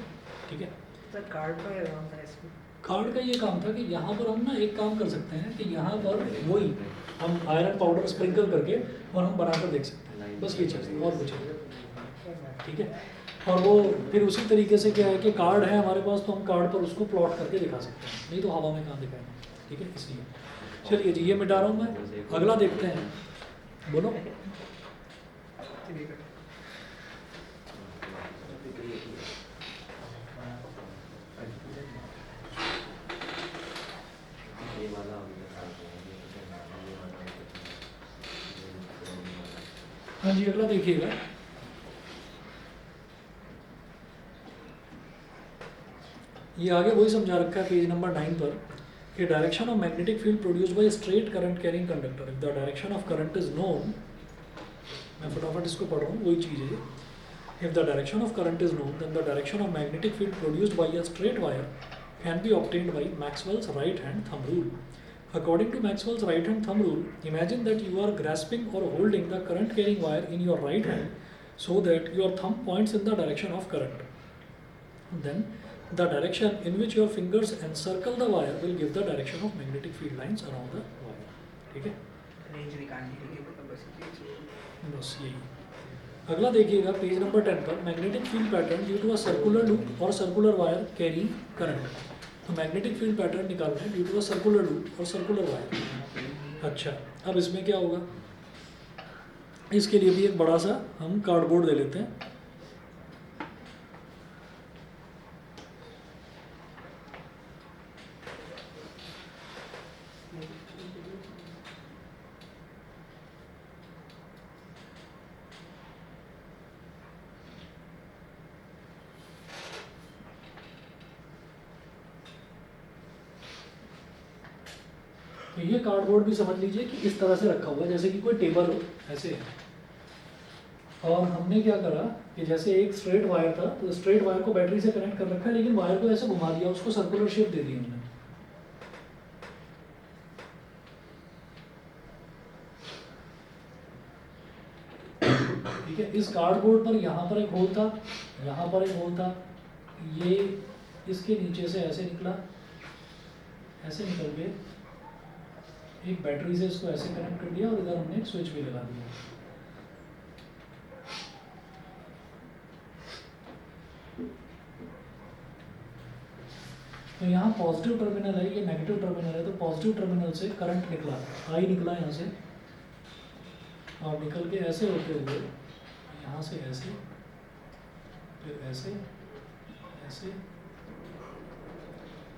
Speaker 1: ठीक है।
Speaker 2: सर कार्ड का क्या काम था इसमें?
Speaker 1: कार्ड का ये काम था कि यहाँ पर हम ना एक काम कर सकते हैं कि यहाँ पर वही हम आयरन पाउडर स्प्रिंकल करके और हम बनाकर देख सकते हैं, बस ये चीज़ और कुछ नहीं, ठीक है। और वो फिर उसी तरीके से क्या है कि कार्ड है हमारे पास, तो हम कार्ड पर उसको प्लॉट करके दिखा सकते हैं, नहीं तो हवा में कहाँ दिखाएंगे, ठीक है, इसलिए। चलिए जी, ये मिटा रहा हूँ मैं, अगला देखते हैं, बोलो। हाँ जी, अगला देखिएगा, ये आगे वही समझा रखा है पेज नंबर 9 पर कि direction of magnetic field produced by straight current carrying conductor, if the direction of current is known, मैं फटाफट इसको पढ़ रहा हूँ, वही चीज़ है, if the direction of current is known then the direction of magnetic field produced by a straight wire can be obtained by Maxwell's right hand thumb rule. According to Maxwell's right hand thumb rule, imagine that you are grasping or holding the current carrying wire in your right hand so that your thumb points in the direction of current. Then the direction in which your fingers encircle the wire will give the direction of magnetic field lines around the wire. ठीक है,
Speaker 2: range निकालने के लिए मतलब बस ये चीज़।
Speaker 1: बस यही। अगला देखिएगा पेज नंबर 10 पर, magnetic field pattern due to a circular loop और सर्कुलर वायर कैरी करंट। तो मैग्नेटिक फील्ड पैटर्न निकालना है due to a circular loop और सर्कुलर वायर। अच्छा, अब इसमें क्या होगा, इसके लिए भी एक बड़ा सा हम कार्डबोर्ड दे लेते हैं। तो ये कार्डबोर्ड भी समझ लीजिए कि इस तरह से रखा हुआ है, जैसे कि कोई टेबल हो ऐसे है। और हमने क्या करा कि जैसे एक स्ट्रेट वायर था, तो स्ट्रेट वायर को बैटरी से कनेक्ट कर रखा है, लेकिन वायर को ऐसे घुमा दिया, उसको सर्कुलर शेप दे दी हमने। ठीक है, इस कार्डबोर्ड पर यहाँ पर एक होल था, यहाँ पर एक होल था, ये इसके नीचे से ऐसे निकला, ऐसे निकल के एक बैटरी से इसको ऐसे कनेक्ट कर दिया और इधर हमने एक स्विच भी लगा दिया। तो यहाँ पॉजिटिव टर्मिनल है, ये नेगेटिव टर्मिनल है, तो पॉजिटिव टर्मिनल से करंट निकला, आई निकला यहाँ से, और निकल के ऐसे होते हुए यहाँ से ऐसे, फिर ऐसे ऐसे,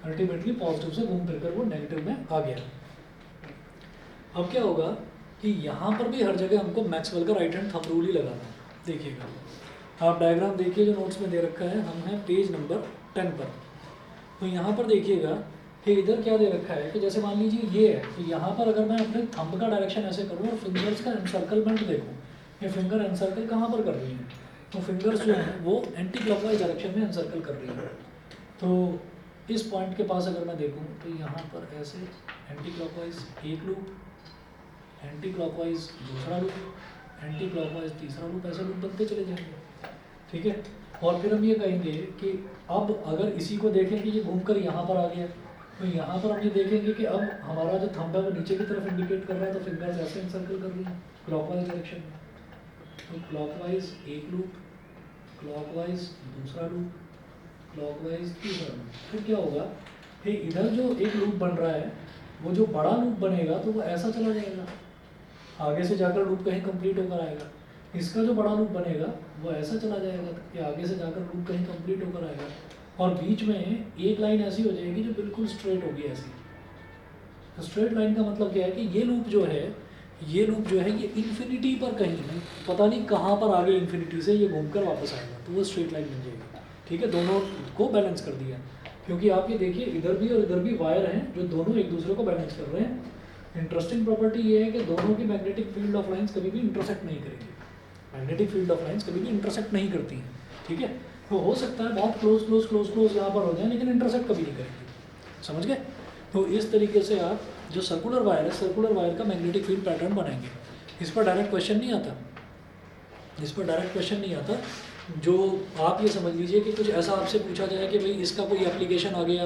Speaker 1: अल्टीमेटली पॉजिटिव से घूम फिर कर वो नेगेटिव में आ गया। अब क्या होगा कि यहाँ पर भी हर जगह हमको मैक्सवेल का राइट हैंड थंब रूल ही लगाना है। देखिएगा, आप डायग्राम देखिए जो नोट्स में दे रखा है, हम हैं पेज नंबर 10 पर। तो यहाँ पर देखिएगा कि इधर क्या दे रखा है कि जैसे मान लीजिए ये है, तो यहाँ पर अगर मैं अपने थंब का डायरेक्शन ऐसे करूँ और फिंगर्स का एनसर्कलमेंट देखूँ, ये फिंगर एनसर्कल कहाँ पर कर रही है, तो फिंगर्स जो हैं वो एंटी क्लॉकवाइज डायरेक्शन में एनसर्कल कर रही है। तो इस पॉइंट के पास अगर मैं देखूँ तो यहाँ पर ऐसे एंटी क्लॉकवाइज एक लूप, एंटी क्लॉकवाइज दूसरा लूप, एंटी क्लॉकवाइज तीसरा लूप, ऐसे लूप बनते चले जाएंगे। ठीक है, और फिर हम ये कहेंगे कि अब अगर इसी को देखें कि ये घूमकर यहाँ पर आ गया, तो यहाँ पर हम ये देखेंगे कि अब हमारा जो थंब है वो नीचे की तरफ इंडिकेट कर रहा है, तो फिंगर्स ऐसे इंसर्कल कर रही है क्लॉकवाइज डायरेक्शन में। तो क्लॉकवाइज एक लूप, क्लॉकवाइज दूसरा लूप, क्लॉकवाइज तीसरा लूप। फिर क्या होगा कि इधर जो एक लूप बन रहा है, वो जो बड़ा लूप बनेगा तो वो ऐसा चला जाएगा, आगे से जाकर लूप कहीं कंप्लीट होकर आएगा। इसका जो बड़ा लूप बनेगा वो ऐसा चला जाएगा कि आगे से जाकर लूप कहीं कंप्लीट होकर आएगा, और बीच में एक लाइन ऐसी हो जाएगी जो बिल्कुल स्ट्रेट होगी ऐसी। तो स्ट्रेट लाइन का मतलब क्या है कि ये लूप जो है, ये लूप जो है ये इन्फिनिटी पर कहीं नहीं, पता नहीं कहाँ पर आगे इन्फिनिटी से ये घूमकर वापस आएगा, तो वो स्ट्रेट लाइन बन जाएगी। ठीक है, दोनों को बैलेंस कर दिया, क्योंकि आप ये देखिए इधर भी और इधर भी वायर हैं जो दोनों एक दूसरे को बैलेंस कर रहे हैं। इंटरेस्टिंग प्रॉपर्टी ये है कि दोनों की मैग्नेटिक फील्ड ऑफ लाइंस कभी भी इंटरसेक्ट नहीं करेंगी, मैग्नेटिक फील्ड ऑफ लाइंस कभी भी इंटरसेक्ट नहीं करती हैं। ठीक है, तो हो सकता है बहुत क्लोज क्लोज क्लोज क्लोज यहाँ पर हो जाए, लेकिन इंटरसेक्ट कभी नहीं करेंगे। समझ गए? तो इस तरीके से आप जो सर्कुलर वायर है, सर्कुलर वायर का मैग्नेटिक फील्ड पैटर्न बनाएंगे। इस पर डायरेक्ट क्वेश्चन नहीं आता, इस पर डायरेक्ट क्वेश्चन नहीं आता। जो आप ये समझ लीजिए कि कुछ ऐसा आपसे पूछा जाए कि भाई इसका कोई एप्लीकेशन आ गया,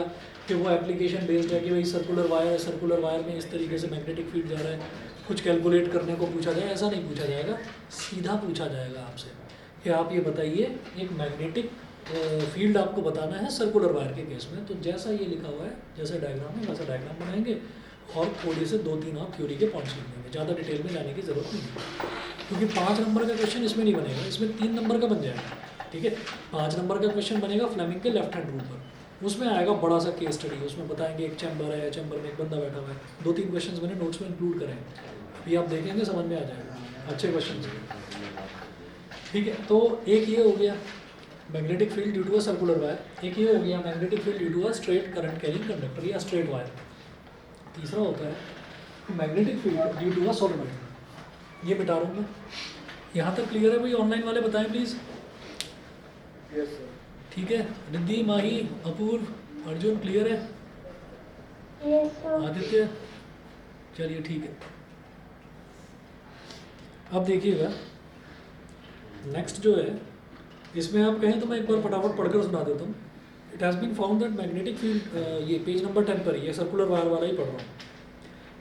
Speaker 1: कि वो एप्लीकेशन बेस्ड है कि भाई सर्कुलर वायर है, सर्कुलर वायर में इस तरीके से मैग्नेटिक फील्ड जा रहा है, कुछ कैलकुलेट करने को पूछा जाए, ऐसा नहीं पूछा जाएगा। सीधा पूछा जाएगा आपसे कि आप ये बताइए एक मैग्नेटिक फील्ड आपको बताना है सर्कुलर वायर के केस में। तो जैसा ये लिखा हुआ है, जैसा डायग्राम है वैसा डायग्राम बनाएंगे और थोड़े से 2-3 आप थ्योरी के पॉइंट्स लिख देंगे, ज़्यादा डिटेल में जाने की ज़रूरत नहीं है, क्योंकि 5 नंबर का क्वेश्चन इसमें नहीं बनेगा, इसमें 3 नंबर का बन जाएगा। ठीक है, 5 नंबर का क्वेश्चन बनेगा फ्लेमिंग के लेफ्ट हैंड रूल पर, उसमें आएगा बड़ा सा केस स्टडी, उसमें बताएंगे एक चैम्बर है, चैम्बर में एक बंदा बैठा हुआ है, 2-3 क्वेश्चन मैंने नोट्स में इंक्लूड करे हैं, अभी आप देखेंगे समझ में आ जाएगा, अच्छे क्वेश्चन। ठीक है, तो एक ये हो गया magnetic field due to a circular wire, एक ये हो गया magnetic field due to a straight current carrying conductor या स्ट्रेट वायर। तीसरा होता है magnetic field due to a solenoid. ये मिटा रहा हूँ मैं, यहाँ तक क्लियर है भाई? ऑनलाइन वाले बताएं प्लीज़।
Speaker 3: Yes sir.
Speaker 1: ठीक है, रिद्धि, माही, अपूर्व, अर्जुन क्लियर है? आदित्य, चलिए ठीक है। अब देखिएगा नेक्स्ट जो है, इसमें आप कहें तो मैं एक बार फटाफट पढ़कर सुना देता हूँ। It has been found that magnetic field, ये पेज नंबर 10 पर ये सर्कुलर वायर वाला ही पढ़ रहा हूँ।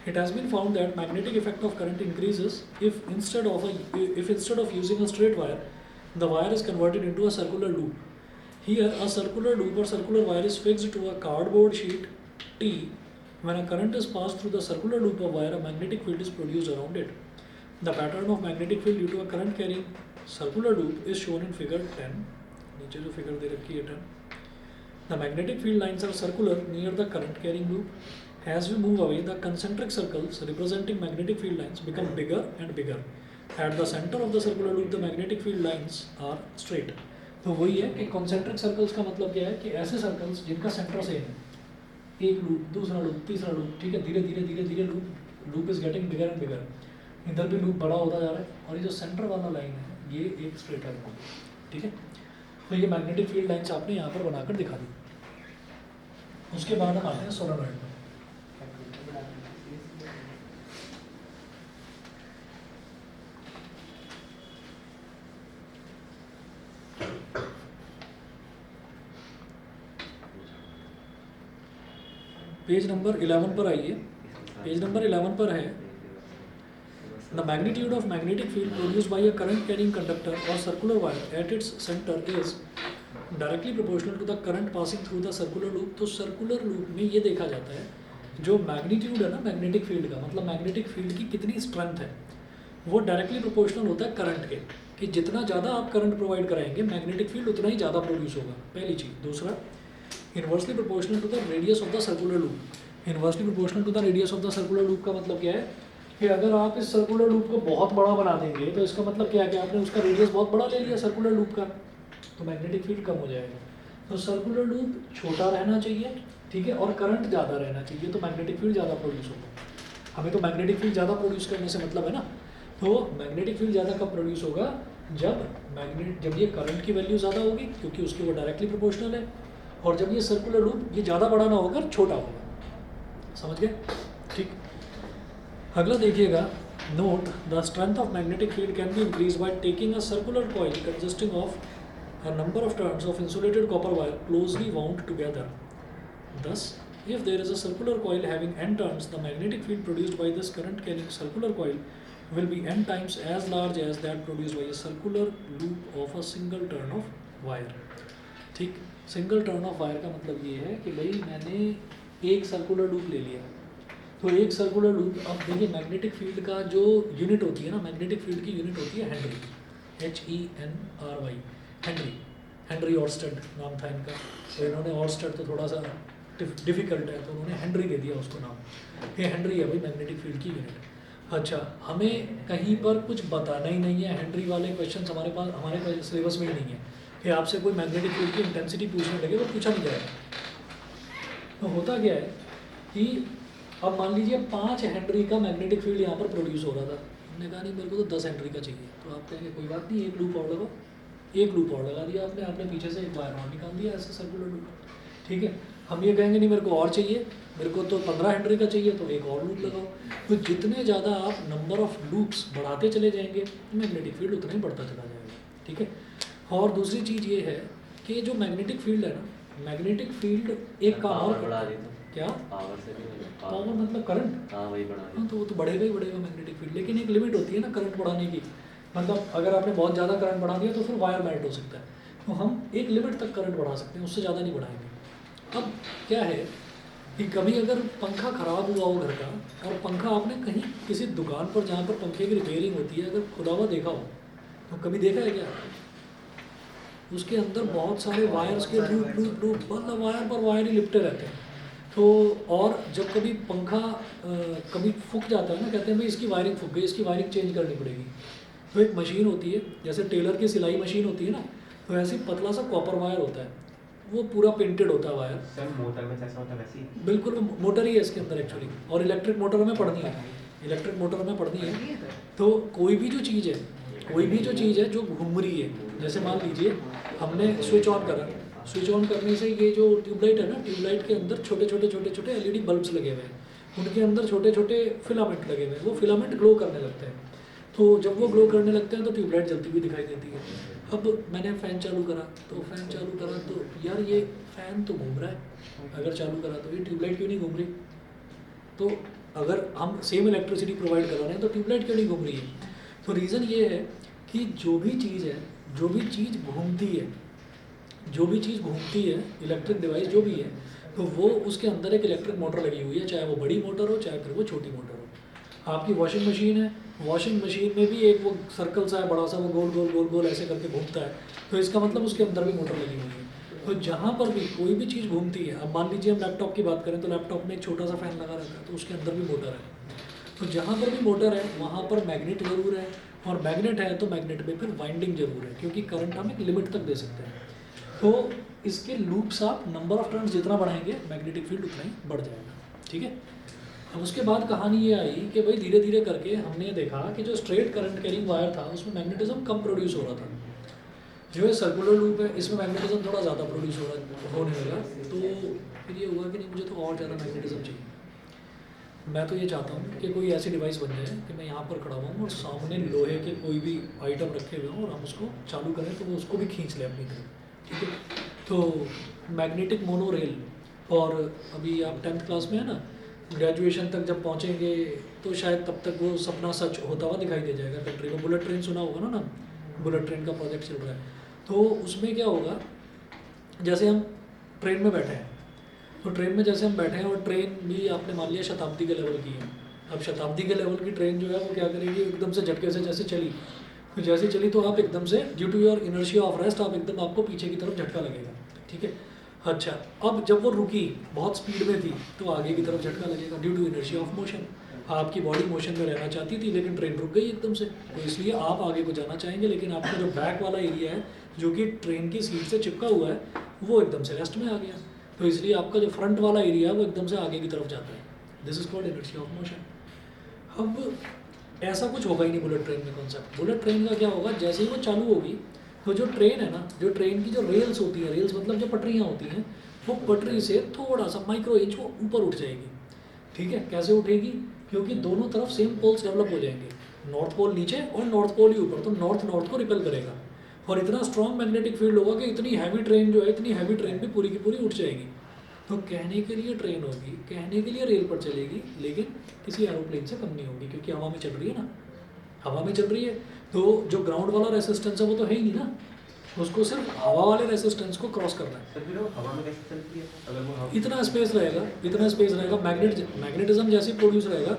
Speaker 1: It has been found that magnetic effect of current increases if instead of using a straight wire, the wire is converted into a circular loop. Here, a circular loop or circular wire is fixed to a cardboard sheet T When a current is passed through the circular loop of wire, a magnetic field is produced around it. The pattern of magnetic field due to a current carrying circular loop is shown in figure 10. नीचे जो figure दे रखी है 10. The magnetic field lines are circular near the current carrying loop. As we move away, the concentric circles representing magnetic field lines become bigger and bigger. At the center of the circular loop, the magnetic field lines are straight. तो वही है कि concentric circles का मतलब क्या है कि ऐसे circles जिनका center सेम है, एक लूप, दूसरा लूप, तीसरा लूप, ठीक है, धीरे धीरे धीरे धीरे loop is getting bigger and bigger, इधर भी लूप बड़ा होता जा रहा है, और ये जो सेंटर वाला लाइन है ये एक स्ट्रेट लाइन होगी, ठीक है। तो ये मैग्नेटिक फील्ड लाइन्स आपने यहाँ पर बनाकर दिखा दी। उसके बाद हम आते हैं सोलेनॉइड में। पेज नंबर 11 पर आइए। पेज नंबर 11 पर है the magnitude of magnetic field produced by a current carrying conductor और circular wire at its centre is directly proportional to the current passing through the circular loop. तो circular loop में ये देखा जाता है जो मैग्नीट्यूड है ना मैग्नेटिक फील्ड का, मतलब मैग्नेटिक फील्ड की कितनी स्ट्रेंथ है, वो डायरेक्टली प्रोपोर्शनल होता है करंट के, कि जितना ज़्यादा आप करंट प्रोवाइड कराएंगे मैग्नेटिक फील्ड उतना ही ज़्यादा प्रोड्यूस होगा, पहली चीज़। दूसरा, inversely proportional to the radius of the circular loop. Inversely proportional to the radius of the circular loop का मतलब क्या है कि अगर आप इस सर्कुलर लूप को बहुत बड़ा बना देंगे तो इसका मतलब क्या है कि आपने उसका रेडियस बहुत बड़ा ले लिया सर्कुलर लूप का, तो मैग्नेटिक फील्ड कम हो जाएगा। तो सर्कुलर लूप छोटा रहना चाहिए, ठीक है, और करंट ज़्यादा रहना चाहिए, तो मैग्नेटिक फील्ड ज़्यादा प्रोड्यूस होगा। हमें तो मैग्नेटिक फील्ड ज़्यादा प्रोड्यूस करने से मतलब है ना। तो मैग्नेटिक फील्ड ज़्यादा कब प्रोड्यूस होगा, जब ये करंट की वैल्यू ज़्यादा होगी क्योंकि उसकी वो डायरेक्टली प्रोपोर्शनल है, और जब ये सर्कुलर लूप ये ज़्यादा बड़ा ना होकर छोटा होगा। समझ गए, ठीक। अगला देखिएगा, note the strength of magnetic field can be increase by taking a circular coil consisting of a number of turns of insulated copper wire closely wound together. Thus, if there is a circular coil having n turns, the magnetic field produced by this current carrying circular coil will be n times as large as that produced by a circular loop of a single turn of wire. ठीक, single turn off wire का मतलब ये है कि भाई मैंने एक circular loop ले लिया, तो एक सर्कुलर लूप, अब देखिए मैग्नेटिक फील्ड का जो यूनिट होती है ना, मैग्नेटिक फील्ड की यूनिट होती है हेनरी, HENRY, हेनरी ऑर्स्टेड नाम था इनका, तो इन्होंने ऑर्स्टेड तो थोड़ा सा डिफिकल्ट है तो उन्होंने हेनरी दे दिया उसको नाम, ये हेनरी है भाई मैग्नेटिक फील्ड की यूनिट। अच्छा, हमें कहीं पर कुछ बताना ही नहीं है, हेनरी वाले क्वेश्चन हमारे सिलेबस में ही नहीं है कि आपसे कोई मैग्नेटिक फील्ड की इंटेंसिटी पूछने लगे तो पूछा नहीं जाएगा। तो होता क्या है कि अब मान लीजिए 5 हेनरी का मैग्नेटिक फील्ड यहाँ पर प्रोड्यूस हो रहा था, हमने कहा नहीं मेरे को तो 10 हेनरी का चाहिए, तो आप कहेंगे कोई बात नहीं, एक लूप और लगाओ, एक लूप और लगा दिया आपने पीछे से एक वायर और निकाल दिया ऐसे सर्कुलर लूप, ठीक है। हम ये कहेंगे नहीं मेरे को और चाहिए, मेरे को तो 15 हेनरी का चाहिए, तो एक और लूप लगाओ। तो जितने ज़्यादा आप नंबर ऑफ लूप्स बढ़ाते चले जाएंगे मैग्नेटिक फील्ड उतना ही बढ़ता चला जाएगा, ठीक है। और दूसरी चीज़ ये है कि जो मैग्नेटिक फील्ड है ना, मैग्नेटिक फील्ड एक काम और
Speaker 4: बढ़ा दी तो
Speaker 1: क्या
Speaker 4: पावर से भी
Speaker 1: पावर मतलब करंट,
Speaker 4: हाँ वही बढ़ा
Speaker 1: हाँ, तो वो तो बढ़ेगा ही बढ़ेगा मैग्नेटिक फील्ड, लेकिन एक लिमिट होती है ना करंट बढ़ाने की। मतलब अगर आपने बहुत ज़्यादा करंट बढ़ा दिया तो फिर वायर मेल्ट हो सकता है, तो हम एक लिमिट तक करंट बढ़ा सकते हैं, उससे ज़्यादा नहीं बढ़ाएंगे। अब क्या है कि कभी अगर पंखा ख़राब हुआ हो घर का, और पंखा आपने कहीं किसी दुकान पर जहाँ पर पंखे की रिपेयरिंग होती है अगर खुदा हुआ देखा हो, तो कभी देखा है क्या, उसके अंदर बहुत सारे वायर्स के लूप मतलब वायर पर वायर ही लिपटे रहते हैं। तो और जब कभी पंखा कभी फूक जाता है ना, कहते हैं भाई इसकी वायरिंग फूक गई, इसकी वायरिंग चेंज करनी पड़ेगी। तो एक मशीन होती है जैसे टेलर की सिलाई मशीन होती है ना, तो ऐसे पतला सा कॉपर वायर होता है, वो पूरा पेंटेड होता है वायर।
Speaker 5: सर मोटर में जैसा होता है वैसे ही?
Speaker 1: बिल्कुल, मोटर ही है इसके अंदर एक्चुअली, और इलेक्ट्रिक मोटर में पढ़नी है, इलेक्ट्रिक मोटर में पढ़नी है। तो कोई भी जो चीज़ है जो घूम रही है, जैसे मान लीजिए हमने स्विच ऑन करा, स्विच ऑन करने से ये जो ट्यूबलाइट है ना, ट्यूबलाइट के अंदर छोटे छोटे एलईडी बल्ब्स लगे हुए हैं, उनके अंदर छोटे छोटे फिलामेंट लगे हुए हैं, वो फिलामेंट ग्लो करने लगते हैं। तो जब वो ग्लो करने लगते हैं तो ट्यूबलाइट जलती हुई दिखाई देती है। अब मैंने फ़ैन चालू करा तो यार ये फ़ैन तो घूम रहा है, अगर चालू करा तो ये ट्यूबलाइट क्यों नहीं घूम रही। तो अगर हम सेम इलेक्ट्रिसिटी प्रोवाइड कर रहे हैं तो ट्यूबलाइट क्यों नहीं घूम रही है। तो रीज़न ये है कि जो भी चीज़ घूमती है, इलेक्ट्रिक डिवाइस जो भी है, तो वो उसके अंदर एक इलेक्ट्रिक मोटर लगी हुई है, चाहे वो बड़ी मोटर हो चाहे फिर वो छोटी मोटर हो। आपकी वॉशिंग मशीन है, वॉशिंग मशीन में भी एक वो सर्कल सा है बड़ा सा, वो गोल गोल गोल गोल ऐसे करके घूमता है, तो इसका मतलब उसके अंदर भी मोटर लगी हुई है। तो जहाँ पर भी कोई भी चीज़ घूमती है, अब मान लीजिए हम लैपटॉप की बात करें तो लैपटॉप में एक छोटा सा फैन लगा रहता है, तो उसके अंदर भी मोटर है। तो जहाँ पर भी मोटर है वहाँ पर मैग्नेट ज़रूर है, और मैग्नेट है तो मैग्नेट में फिर वाइंडिंग ज़रूर है, क्योंकि करंट हम एक लिमिट तक दे सकते हैं। तो इसके लूप्स आप नंबर ऑफ टर्न्स जितना बढ़ाएंगे मैग्नेटिक फील्ड उतना ही बढ़ जाएगा, ठीक है। अब उसके बाद कहानी ये आई कि भाई धीरे धीरे करके हमने देखा कि जो स्ट्रेट करंट कैरिंग वायर था उसमें मैग्नेटिज्म कम प्रोड्यूस हो रहा था। जो है सर्कुलर लूप है इसमें मैग्नेटिज्म थोड़ा ज़्यादा प्रोड्यूस होने लगा। तो फिर ये हुआ कि नहीं, मुझे तो और ज़्यादा मैग्नेटिज्म चाहिए। मैं तो ये चाहता हूँ कि कोई ऐसी डिवाइस बन जाए कि मैं यहाँ पर खड़ा हुआ और सामने लोहे के कोई भी आइटम रखे हुए हों और हम उसको चालू करें तो वो उसको भी खींच ले अपनी तरफ, ठीक है। तो मैग्नेटिक मोनो रेल, और अभी आप 10th क्लास में है ना, ग्रेजुएशन तक जब पहुँचेंगे तो शायद तब तक वो सपना सच होता हुआ दिखाई दे जाएगा। फैक्ट्री में बुलेट ट्रेन सुना होगा ना, बुलेट ट्रेन का प्रोजेक्ट चल रहा है। तो उसमें क्या होगा, जैसे हम ट्रेन में बैठे हैं, तो ट्रेन में जैसे हम बैठे हैं और ट्रेन भी आपने मान लिया शताब्दी के लेवल की है। अब शताब्दी के लेवल की ट्रेन जो है वो क्या करेगी, एकदम से झटके से जैसे चली, तो जैसे चली तो आप एकदम से due to your inertia of rest आप एकदम आपको पीछे की तरफ झटका लगेगा, ठीक है। अच्छा, अब जब वो रुकी बहुत स्पीड में थी तो आगे की तरफ झटका लगेगा due to inertia of motion. आपकी बॉडी मोशन में रहना चाहती थी लेकिन ट्रेन रुक गई एकदम से, तो इसलिए आप आगे को जाना चाहेंगे, लेकिन आपका जो बैक वाला एरिया है जो कि ट्रेन की सीट से चिपका हुआ है वो एकदम से रेस्ट में आ गया, तो इसलिए आपका जो फ्रंट वाला एरिया है वो एकदम से आगे की तरफ जाता है। This is called inertia of motion. अब ऐसा कुछ होगा ही नहीं बुलेट ट्रेन में कॉन्सेप्ट। बुलेट ट्रेन का क्या होगा, जैसे ही वो चालू होगी तो जो ट्रेन है ना, जो ट्रेन की जो रेल्स होती हैं, रेल्स मतलब जो पटरियाँ होती हैं, वो पटरी से थोड़ा सा माइक्रो इंच वो ऊपर उठ जाएगी, ठीक है। कैसे उठेगी, क्योंकि दोनों तरफ सेम पोल्स डेवलप हो जाएंगे, नॉर्थ पोल नीचे और नॉर्थ पोल ही ऊपर, तो नॉर्थ नॉर्थ को रिपेल करेगा और इतना स्ट्रॉन्ग मैग्नेटिक फील्ड होगा कि इतनी हैवी ट्रेन जो है, इतनी हैवी ट्रेन भी पूरी की पूरी उठ जाएगी। तो कहने के लिए ट्रेन होगी, कहने के लिए रेल पर चलेगी, लेकिन किसी एरोप्लेन से कम नहीं होगी, क्योंकि हवा में चल रही है ना, हवा में चल रही है। तो जो ग्राउंड वाला रेसिस्टेंस है वो तो है ही नहीं ना, उसको सिर्फ हवा वाले रेसिस्टेंस को क्रॉस करना है।
Speaker 5: तो फिर वो हवा में कैसे चलती है अगर वो हवा
Speaker 1: इतना स्पेस रहेगा, इतना स्पेस रहेगा, मैग्नेटिज्म जैसे प्रोड्यूस रहेगा।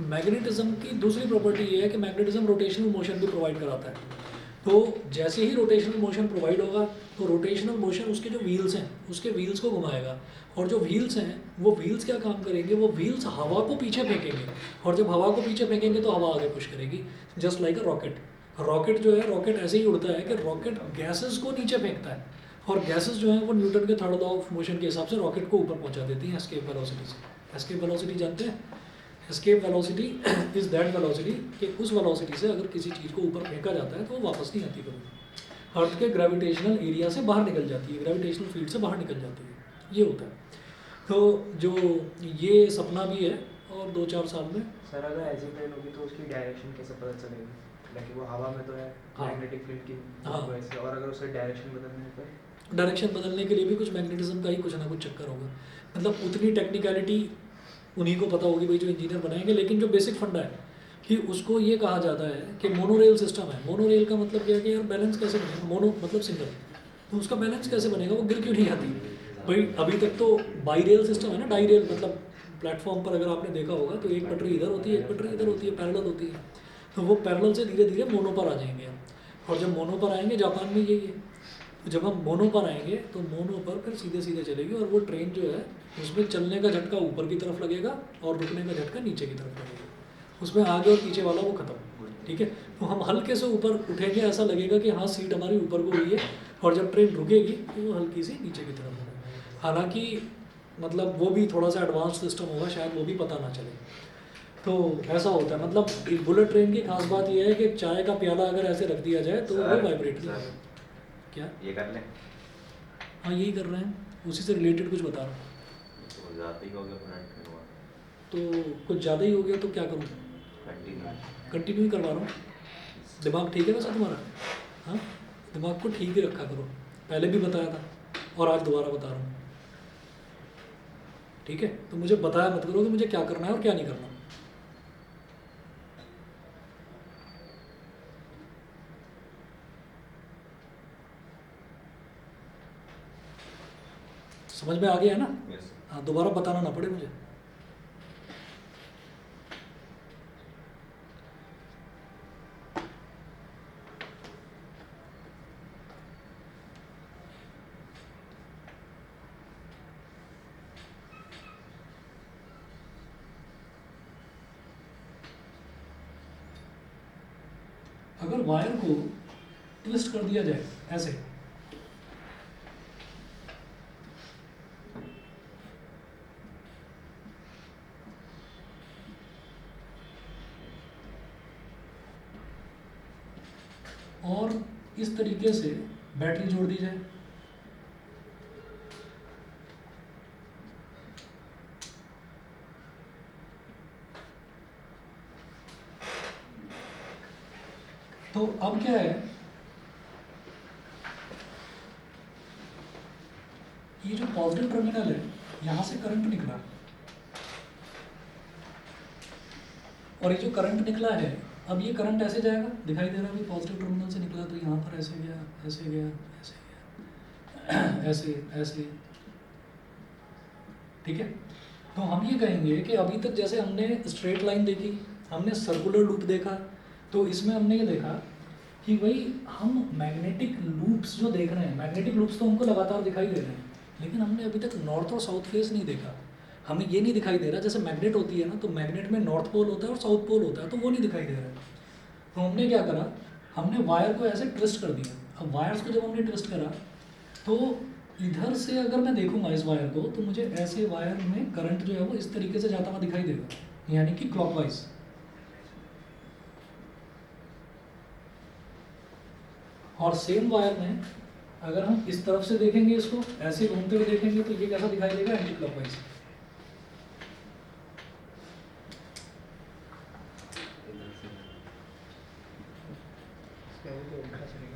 Speaker 1: मैग्नेटिज्म की दूसरी प्रॉपर्टी ये है कि मैग्नेटिज्म रोटेशनल मोशन भी प्रोवाइड कराता है। तो जैसे ही रोटेशनल मोशन प्रोवाइड होगा तो रोटेशनल मोशन उसके जो व्हील्स हैं उसके व्हील्स को घुमाएगा, और जो व्हील्स हैं वो व्हील्स क्या काम करेंगे, वो व्हील्स हवा को पीछे फेंकेंगे, और जब हवा को पीछे फेंकेंगे तो हवा आगे पुश करेगी, just like a rocket. Rocket जो है, रॉकेट ऐसे ही उड़ता है कि रॉकेट गैसेस को नीचे फेंकता है, और गैसेस जो है वो न्यूटन के थर्ड लॉ ऑफ मोशन के हिसाब से रॉकेट को ऊपर पहुंचा देती हैं एस्केप वेलोसिटी से। एस्केप वेलोसिटी जानते हैं, escape velocity is that velocity कि उस वेलोसिटी से अगर किसी चीज़ को ऊपर फेंका जाता है तो वो वापस नहीं आती कभी, अर्थ के ग्रेविटेशनल एरिया से बाहर निकल जाती है, ग्रेविटेशनल फील्ड से बाहर निकल जाती है, ये होता है। तो जो ये सपना भी है, और 2-4 साल में
Speaker 3: सर अगर ऐसी ट्रेन होगी तो उसकी डायरेक्शन कैसे पता चलेगी, लाइक वो हवा में तो है
Speaker 1: हाँ।
Speaker 3: मैग्नेटिक फील्ड की
Speaker 1: हाँ।
Speaker 3: वैसे, और अगर उसे डायरेक्शन बदलने पर
Speaker 1: डायरेक्शन बदलने के लिए भी कुछ मैग्नेटिज्म का ही कुछ ना कुछ चक्कर होगा, मतलब उतनी टेक्निकलिटी उन्हीं को पता होगी भाई जो इंजीनियर बनाएंगे, लेकिन जो बेसिक फंडा है कि उसको ये कहा जाता है कि मोनोरेल सिस्टम है। मोनोरेल का मतलब क्या है कि यार बैलेंस कैसे बनेगा, मोनो मतलब सिंगल, तो उसका बैलेंस कैसे बनेगा, वो गिर क्यों नहीं आती भाई। अभी तक तो बाई रेल सिस्टम है ना, डाई रेल मतलब प्लेटफॉर्म पर अगर आपने देखा होगा तो एक पटरी इधर होती है, एक पटरी इधर होती है, पैरेलल होती है, तो वो पैरेलल से धीरे धीरे मोनो पर आ जाएंगे हम, और जब मोनो पर आएंगे, जापान में यही है, तो जब हम मोनो पर आएंगे तो मोनो पर फिर सीधे सीधे चलेगी, और वो ट्रेन जो है उसमें चलने का झटका ऊपर की तरफ लगेगा और रुकने का झटका नीचे की तरफ लगेगा, उसमें आगे और पीछे वाला वो खत्म, ठीक है। तो हम हल्के से ऊपर उठेंगे, ऐसा लगेगा कि हाँ सीट हमारी ऊपर को हुई है, और जब ट्रेन रुकेगी तो वो हल्की सी नीचे की तरफ होगा। हालांकि मतलब वो भी थोड़ा सा एडवांस सिस्टम होगा, शायद वो भी पता ना चले। तो ऐसा होता है, मतलब बुलेट ट्रेन की खास बात यह है कि चाय का प्याला अगर ऐसे रख दिया जाए तो वो वाइब्रेट नहीं होगा। क्या
Speaker 5: ये कर लें
Speaker 1: हाँ यही कर रहे हैं, उसी से रिलेटेड कुछ बता रहा हूँ।
Speaker 5: तो ज़्यादा ही हो गया फ्रंट में हुआ
Speaker 1: तो कुछ ज़्यादा ही हो गया तो क्या करूँ,
Speaker 5: कंटिन्यू
Speaker 1: कंटिन्यू ही करवा रहा हूँ। दिमाग ठीक है वैसे तुम्हारा, हाँ दिमाग को ठीक ही रखा करो, पहले भी बताया था और आज दोबारा बता रहा हूँ, ठीक है। तो मुझे बताया मत करो कि मुझे क्या करना है और क्या नहीं करना। समझ में आ गया है ना।
Speaker 5: यस
Speaker 1: हाँ, दोबारा बताना ना पड़े मुझे। अगर वायर को ट्विस्ट कर दिया जाए ऐसे, और इस तरीके से बैटरी जोड़ दी जाए, तो अब क्या है, ये जो पॉजिटिव टर्मिनल है यहाँ से करंट निकला, और ये जो करंट निकला है, अब ये करंट ऐसे जाएगा, दिखाई दे रहा है, पॉजिटिव टर्मिनल से निकला तो यहाँ पर ऐसे गया, ऐसे गया, ऐसे गया, ऐसे ऐसे, ठीक है। तो हम ये कहेंगे कि अभी तक जैसे हमने स्ट्रेट लाइन देखी, हमने सर्कुलर लूप देखा, तो इसमें हमने ये देखा कि भाई हम मैग्नेटिक लूप्स जो देख रहे हैं, मैग्नेटिक लूप्स तो हमको लगातार दिखाई दे रहे हैं, लेकिन हमने अभी तक नॉर्थ और साउथ फेस नहीं देखा। हमें ये नहीं दिखाई दे रहा, जैसे मैग्नेट होती है ना, तो मैग्नेट में नॉर्थ पोल होता है और साउथ पोल होता है, तो वो नहीं दिखाई दे रहा है। तो हमने क्या करा, हमने वायर को ऐसे ट्विस्ट कर दिया। अब वायर्स को जब हमने ट्विस्ट करा, तो इधर से अगर मैं देखूंगा इस वायर को, तो मुझे ऐसे वायर में करंट जो है वो इस तरीके से जाता हुआ दिखाई देगा, यानी कि क्लॉकवाइज। और सेम वायर में अगर हम इस तरफ से देखेंगे, इसको ऐसे घूमते हुए देखेंगे, तो ये कैसा दिखाई देगा, एंटी क्लॉकवाइज।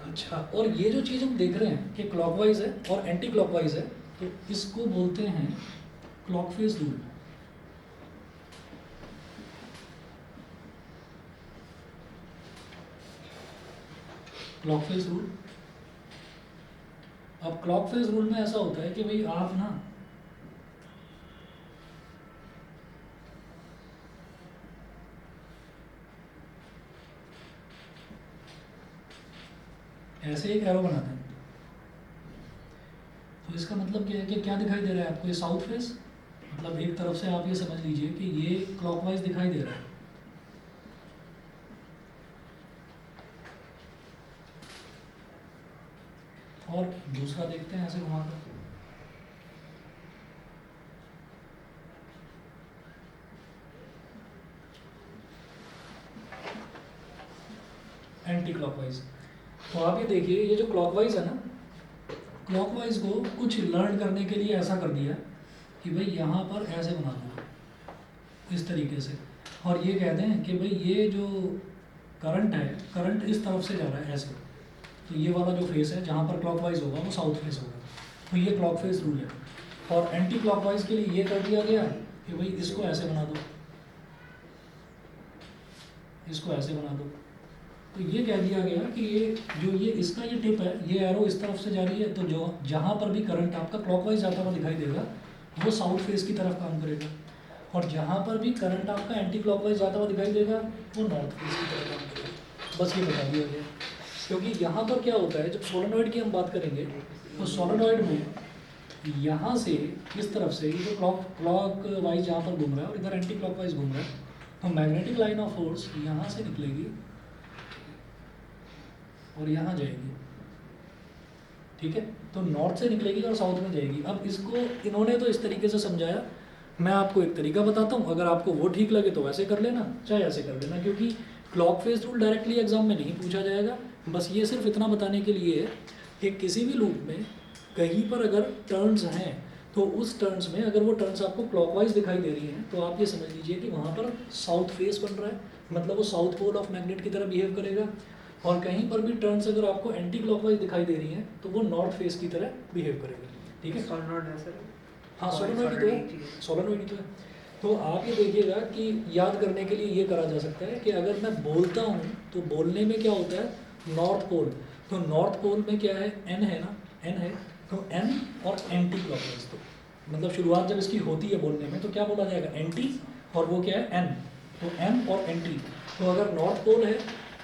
Speaker 1: अच्छा, और ये जो चीज़ हम देख रहे हैं कि क्लॉकवाइज है और एंटी क्लॉकवाइज है, तो इसको बोलते हैं clock face rule. Clock face rule. अब क्लॉक फेज रूल में ऐसा होता है कि भाई आप ना ऐसे एक एरो बनाते हैं, तो इसका मतलब क्या है कि क्या दिखाई दे रहा है आपको, ये साउथ फेस, मतलब एक तरफ से आप ये समझ लीजिए कि ये क्लॉकवाइज दिखाई दे रहा है, और दूसरा देखते हैं ऐसे घुमाकर, एंटी क्लॉकवाइज। तो आप ये देखिए, ये जो क्लॉकवाइज है ना, क्लॉकवाइज को कुछ लर्न करने के लिए ऐसा कर दिया कि भाई यहाँ पर ऐसे बना दो इस तरीके से, और ये कहते हैं कि भाई ये जो करंट है, करंट इस तरफ से जा रहा है ऐसे, तो ये वाला जो फेस है जहाँ पर क्लॉकवाइज होगा वो साउथ फेस होगा, तो ये क्लॉक फेस रूल है। और एंटी क्लॉकवाइज के लिए ये कर दिया गया कि भाई इसको ऐसे बना दो, इसको ऐसे बना दो। तो ये कह दिया गया कि ये जो ये इसका ये टिप है, ये एरो इस तरफ से जा रही है, तो जो जहाँ पर भी करंट आपका क्लॉकवाइज जाता हुआ दिखाई देगा वो साउथ फेस की तरफ काम करेगा, और जहाँ पर भी करंट आपका एंटी क्लॉकवाइज जाता हुआ दिखाई देगा वो नॉर्थ फेस की तरफ काम करेगा। बस ये बता दिया गया। क्योंकि यहाँ पर क्या होता है, जब सोलेनॉइड की हम बात करेंगे तो सोलेनॉइड में यहाँ से इस तरफ से ये जो क्लॉक वाइज जहाँ पर घूम रहा है और इधर एंटी क्लॉकवाइज घूम रहा है, तो मैग्नेटिक लाइन ऑफ फोर्स यहाँ से निकलेगी और यहाँ जाएगी, ठीक है। तो नॉर्थ से निकलेगी और साउथ में जाएगी। अब इसको इन्होंने तो इस तरीके से समझाया, मैं आपको एक तरीका बताता हूँ, अगर आपको वो ठीक लगे तो वैसे कर लेना, चाहे ऐसे कर लेना, क्योंकि clock face rule directly exam में नहीं पूछा जाएगा। बस ये सिर्फ इतना बताने के लिए है कि किसी भी लूप में कहीं पर अगर टर्न्स हैं, तो उस टर्न्स में अगर वो टर्न्स आपको क्लॉकवाइज दिखाई दे रही हैं, तो आप ये समझ लीजिए कि वहाँ पर साउथ फेस बन रहा है, मतलब वो साउथ पोल ऑफ मैग्नेट की तरह बिहेव करेगा। और कहीं पर भी टर्न्स अगर आपको एंटी क्लॉकवाइज दिखाई दे रही हैं, तो वो नॉर्थ फेस की तरह बिहेव करेगा, ठीक है।
Speaker 2: सोलेनॉइड है सर?
Speaker 1: हाँ, सोलेनॉइड ही तो है, सोलेनॉइड ही तो है। तो आप ये देखिएगा कि याद करने के लिए ये करा जा सकता है कि अगर मैं बोलता हूँ तो बोलने में क्या होता है, नॉर्थ पोल, तो नॉर्थ पोल में क्या है, एन है ना, एन है, तो एन और एंटी क्लॉकवाइज, तो मतलब शुरुआत जब इसकी होती है बोलने में तो क्या बोला जाएगा, एंटी, और वो क्या है, एन, तो एन और एंटी। तो अगर नॉर्थ पोल है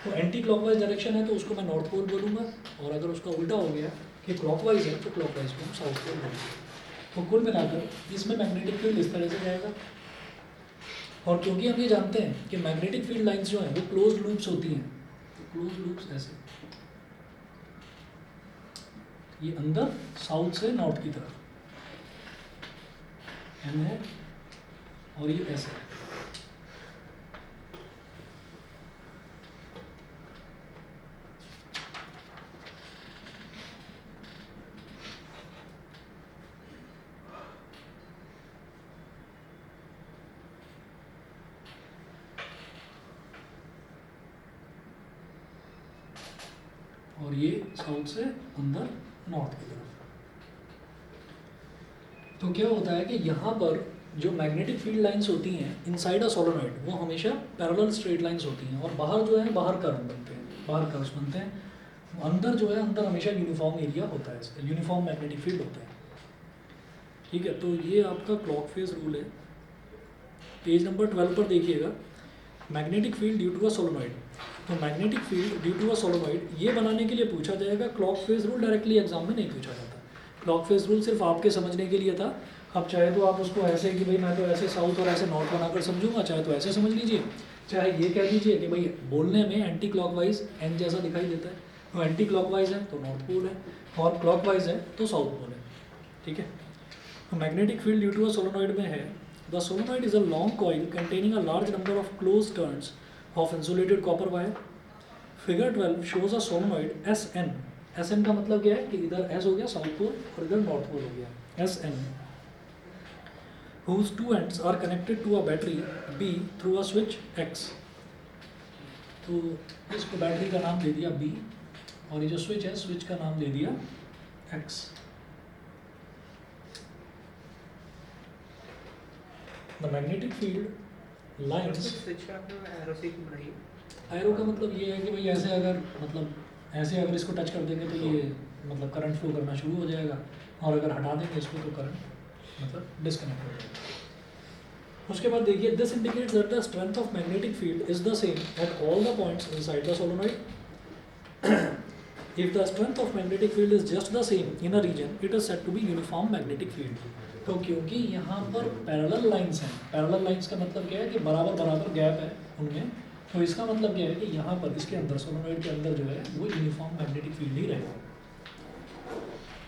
Speaker 1: तो एंटी क्लॉकवाइज डायरेक्शन है तो उसको मैं नॉर्थ पोल बोलूँगा, और अगर उसका उल्टा हो गया कि क्लॉकवाइज है तो क्लॉकवाइज को हम साउथ पोल बोलेंगे। तो कुल मिलाकर इसमें मैग्नेटिक फील्ड इस तरह से जाएगा। और क्योंकि हम ये जानते हैं कि मैग्नेटिक फील्ड लाइंस जो हैं वो क्लोज लूप्स होती हैं, तो क्लोज लूप्स ऐसे, ये अंदर साउथ से नॉर्थ की तरफ एन है, और ये ऐसे है। और ये साउथ से अंदर नॉर्थ की तरफ। तो क्या होता है कि यहाँ पर जो मैग्नेटिक फील्ड लाइंस होती हैं इनसाइड अ सोलेनॉइड वो हमेशा पैरेलल स्ट्रेट लाइंस होती हैं, और बाहर जो है बाहर कर्व बनते हैं, बाहर कर्व्स बनते हैं। अंदर जो है अंदर हमेशा यूनिफॉर्म एरिया होता है, इसका यूनिफॉर्म मैग्नेटिक फील्ड होता है। ठीक है, तो ये आपका क्लॉक फेज रूल है। पेज नंबर 12 पर देखिएगा, magnetic field due to a solenoid. तो magnetic field due to a solenoid ये बनाने के लिए पूछा जाएगा। Clock face rule directly exam में नहीं पूछा जाता। क्लॉक फेज रूल सिर्फ आपके समझने के लिए था। अब चाहे तो आप उसको ऐसे कि भाई मैं तो ऐसे साउथ और ऐसे नॉर्थ बनाकर समझूंगा, चाहे तो ऐसे समझ लीजिए, चाहे ये कह दीजिए कि भाई बोलने में एंटी क्लॉकवाइज एन जैसा दिखाई देता है, तो एंटी क्लॉकवाइज है तो नॉर्थ पोल है, और क्लॉकवाइज है तो साउथ पोल है। ठीक है, तो magnetic field due to a solenoid में है, the solenoid is a long coil containing a large number of close turns of insulated copper wire. Figure 12 shows a solenoid S N. S N का मतलब क्या है कि इधर S हो गया साउथ पोल और इधर नॉर्थ पोल हो गया, S N, whose two ends are connected to a battery B through a switch X। तो इसको बैटरी का नाम दे दिया B, और ये जो स्विच है स्विच का नाम दे दिया X। The magnetic field lines,
Speaker 2: switch पे आपने एरो से क्यों बनाई?
Speaker 1: एरो का मतलब ये है कि भाई ऐसे अगर मतलब ऐसे अगर इसको टच कर देंगे तो ये मतलब करंट फ्लो करना शुरू हो जाएगा, और अगर हटा देंगे इसको तो करंट मतलब डिस्कनेक्ट हो जाएगा। उसके बाद देखिए, this indicates that the strength of magnetic field is the same at all the points inside the solenoid. If the strength of magnetic field is just the same in a region, it is said to be uniform magnetic field. तो क्योंकि यहाँ पर parallel lines हैं, parallel lines का मतलब क्या है कि बराबर बराबर गैप है उनमें, तो इसका मतलब क्या है कि यहाँ पर इसके अंदर सोलेनॉइड के अंदर जो है वो यूनिफॉर्म मैग्नेटिक फील्ड ही रहेगा।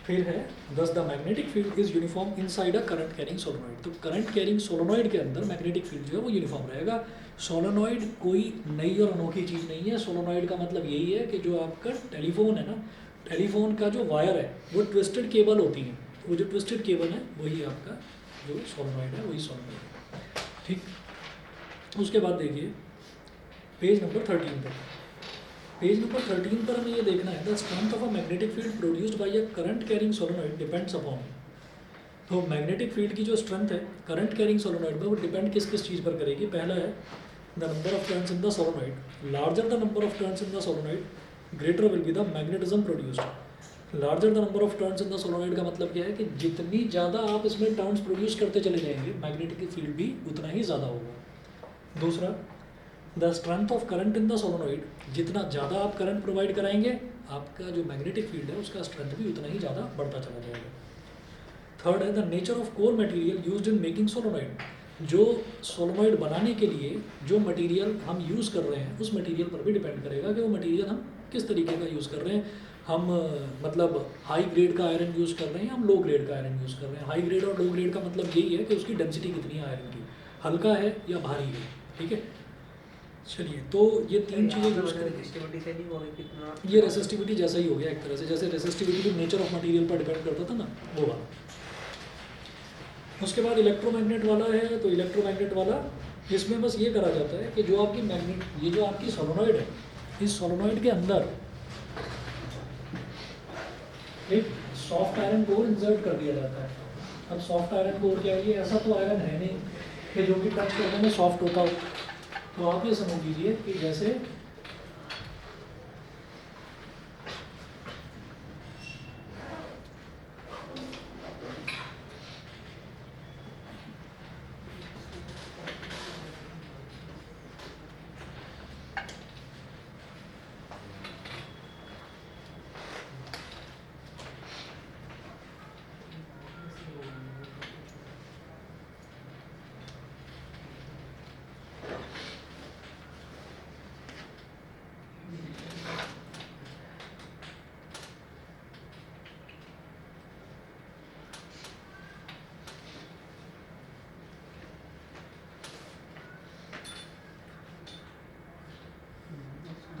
Speaker 1: फिर है दस the magnetic field is uniform inside a current carrying solenoid. तो करंट कैरिंग सोलेनॉइड के अंदर मैग्नेटिक फील्ड जो है वो यूनिफॉर्म रहेगा। सोलेनॉइड कोई नई और अनोखी चीज़ नहीं है। सोलेनॉइड का मतलब यही है कि जो आपका टेलीफोन है ना, टेलीफोन का जो वायर है वो ट्विस्टेड केबल होती है, वो जो ट्विस्टेड केबल है वही आपका जो सोलेनॉइड है वही सोलेनॉइड है। ठीक, उसके बाद देखिए पेज नंबर 13 पर। पेज नंबर 13 पर हमें ये देखना है, the strength of a magnetic field produced by a current carrying solenoid depends upon. तो मैग्नेटिक फील्ड की जो स्ट्रेंथ है करंट कैरिंग सोलेनॉइड में वो डिपेंड किस किस चीज़ पर करेगी। पहला है the number of turns in the solenoid. Larger the number of turns in the solenoid, greater will be the magnetism produced. Larger the number of turns in the solenoid का मतलब क्या है कि जितनी ज़्यादा आप इसमें टर्न्स प्रोड्यूस करते चले जाएंगे मैग्नेटिक फील्ड भी उतना ही ज़्यादा होगा। दूसरा, the strength of current in the solenoid, जितना ज़्यादा आप करंट प्रोवाइड कराएंगे आपका जो मैग्नेटिक फील्ड है उसका स्ट्रेंथ भी उतना ही ज़्यादा बढ़ता चला जाएगा। थर्ड है the nature of core material used in making solenoid. जो सोलेनॉइड बनाने के लिए जो मटेरियल हम यूज़ कर रहे हैं उस मटेरियल पर भी डिपेंड करेगा कि वो मटेरियल हम किस तरीके का यूज़ कर रहे हैं। हम मतलब हाई ग्रेड का आयरन यूज़ कर रहे हैं, हम लो ग्रेड का आयरन यूज़ कर रहे हैं। हाई ग्रेड और लो ग्रेड का मतलब यही है कि उसकी डेंसिटी कितनी है आयरन की, हल्का है या भारी है। ठीक है, चलिए तो ये तीन चीज़ें यूज़ करें।
Speaker 2: रेसिस्टिविटी से नहीं होगा कितना,
Speaker 1: ये रेसिस्टिविटी जैसा ही हो गया एक तरह से, जैसे रेसिस्टिविटी भी नेचर ऑफ मटेरियल पर डिपेंड करता था ना, वो वाला। उसके बाद इलेक्ट्रोमैग्नेट वाला है, तो इलेक्ट्रोमैग्नेट वाला इसमें बस ये करा जाता है कि जो आपकी मैग्नेट, ये जो आपकी सोलेनॉइड है, इस सोलेनॉइड के अंदर एक सॉफ्ट आयरन कोर इंसर्ट कर दिया जाता है। अब सॉफ्ट आयरन कोर क्या है, ये ऐसा तो आयरन है नहीं कि जो कि टच करने में सॉफ्ट होता हो। तो आप ये समझ लीजिए कि जैसे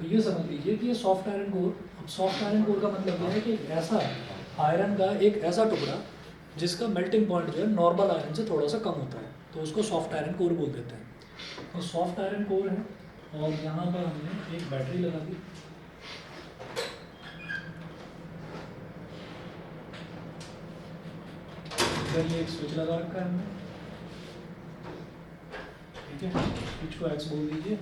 Speaker 1: ये समझ लीजिए कि ये सॉफ्ट आयरन कोर, अब सॉफ्ट आयरन कोर का मतलब यह है कि एक ऐसा आयरन का एक ऐसा टुकड़ा जिसका मेल्टिंग पॉइंट जो है नॉर्मल आयरन से थोड़ा सा कम होता है, तो उसको सॉफ्ट आयरन कोर बोल देते हैं। तो सॉफ्ट आयरन कोर है और यहाँ पर हमने एक बैटरी लगा दी। इधर ये एक स्विच लगा रखा है हमने, ठीक है, स्विच को एक्स बोल दीजिए।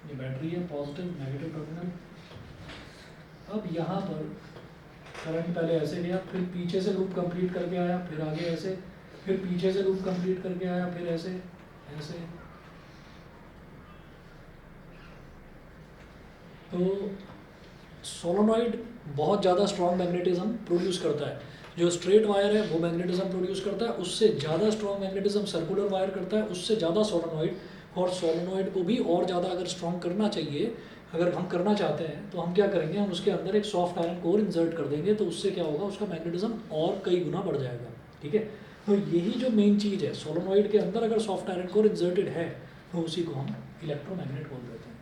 Speaker 1: ये बैटरी है, पॉजिटिव नेगेटिव टर्मिनल। अब यहाँ पर करंट पहले ऐसे गया, फिर पीछे से लूप कंप्लीट करके आया, फिर आगे ऐसे, फिर पीछे से लूप कंप्लीट करके आया, फिर ऐसे ऐसे। तो सोलोनॉइड बहुत ज़्यादा स्ट्रॉन्ग मैग्नेटिज्म प्रोड्यूस करता है। जो स्ट्रेट वायर है वो मैग्नेटिज्म प्रोड्यूस करता है, उससे ज़्यादा स्ट्रॉन्ग मैग्नेटिज्म सर्कुलर वायर करता है, उससे ज़्यादा सोलोनॉइड। और सोलोनॉइड को भी और ज़्यादा अगर स्ट्रॉन्ग करना चाहिए, अगर हम करना चाहते हैं, तो हम क्या करेंगे, हम उसके अंदर एक सॉफ्ट आयरन कोर इंसर्ट कर देंगे, तो उससे क्या होगा, उसका मैग्नेटिज्म और कई गुना बढ़ जाएगा। ठीक है, तो यही जो मेन चीज़ है, सोलोनॉइड के अंदर अगर सॉफ्ट आयरन कोर इंसर्टेड है तो उसी को हम इलेक्ट्रोमैग्नेट बोल देते हैं।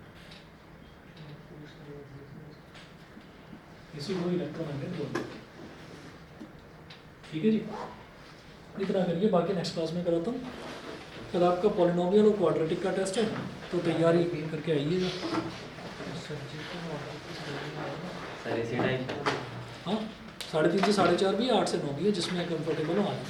Speaker 1: इसी को इलेक्ट्रोमैग्नेट बोल देते हैं। ठीक है जी, इतना करिए, बाकी नेक्स्ट क्लास में कराता हूँ। कल आपका पॉलिनोमियल और क्वाड्रेटिक का टेस्ट है, तो तैयारी करके आइएगा।
Speaker 5: सर इसी टाइम
Speaker 1: हाँ, 3:30 से 4:30 भी है, 8 से 9 भी है, जिसमें कंफर्टेबल हो आ जाए।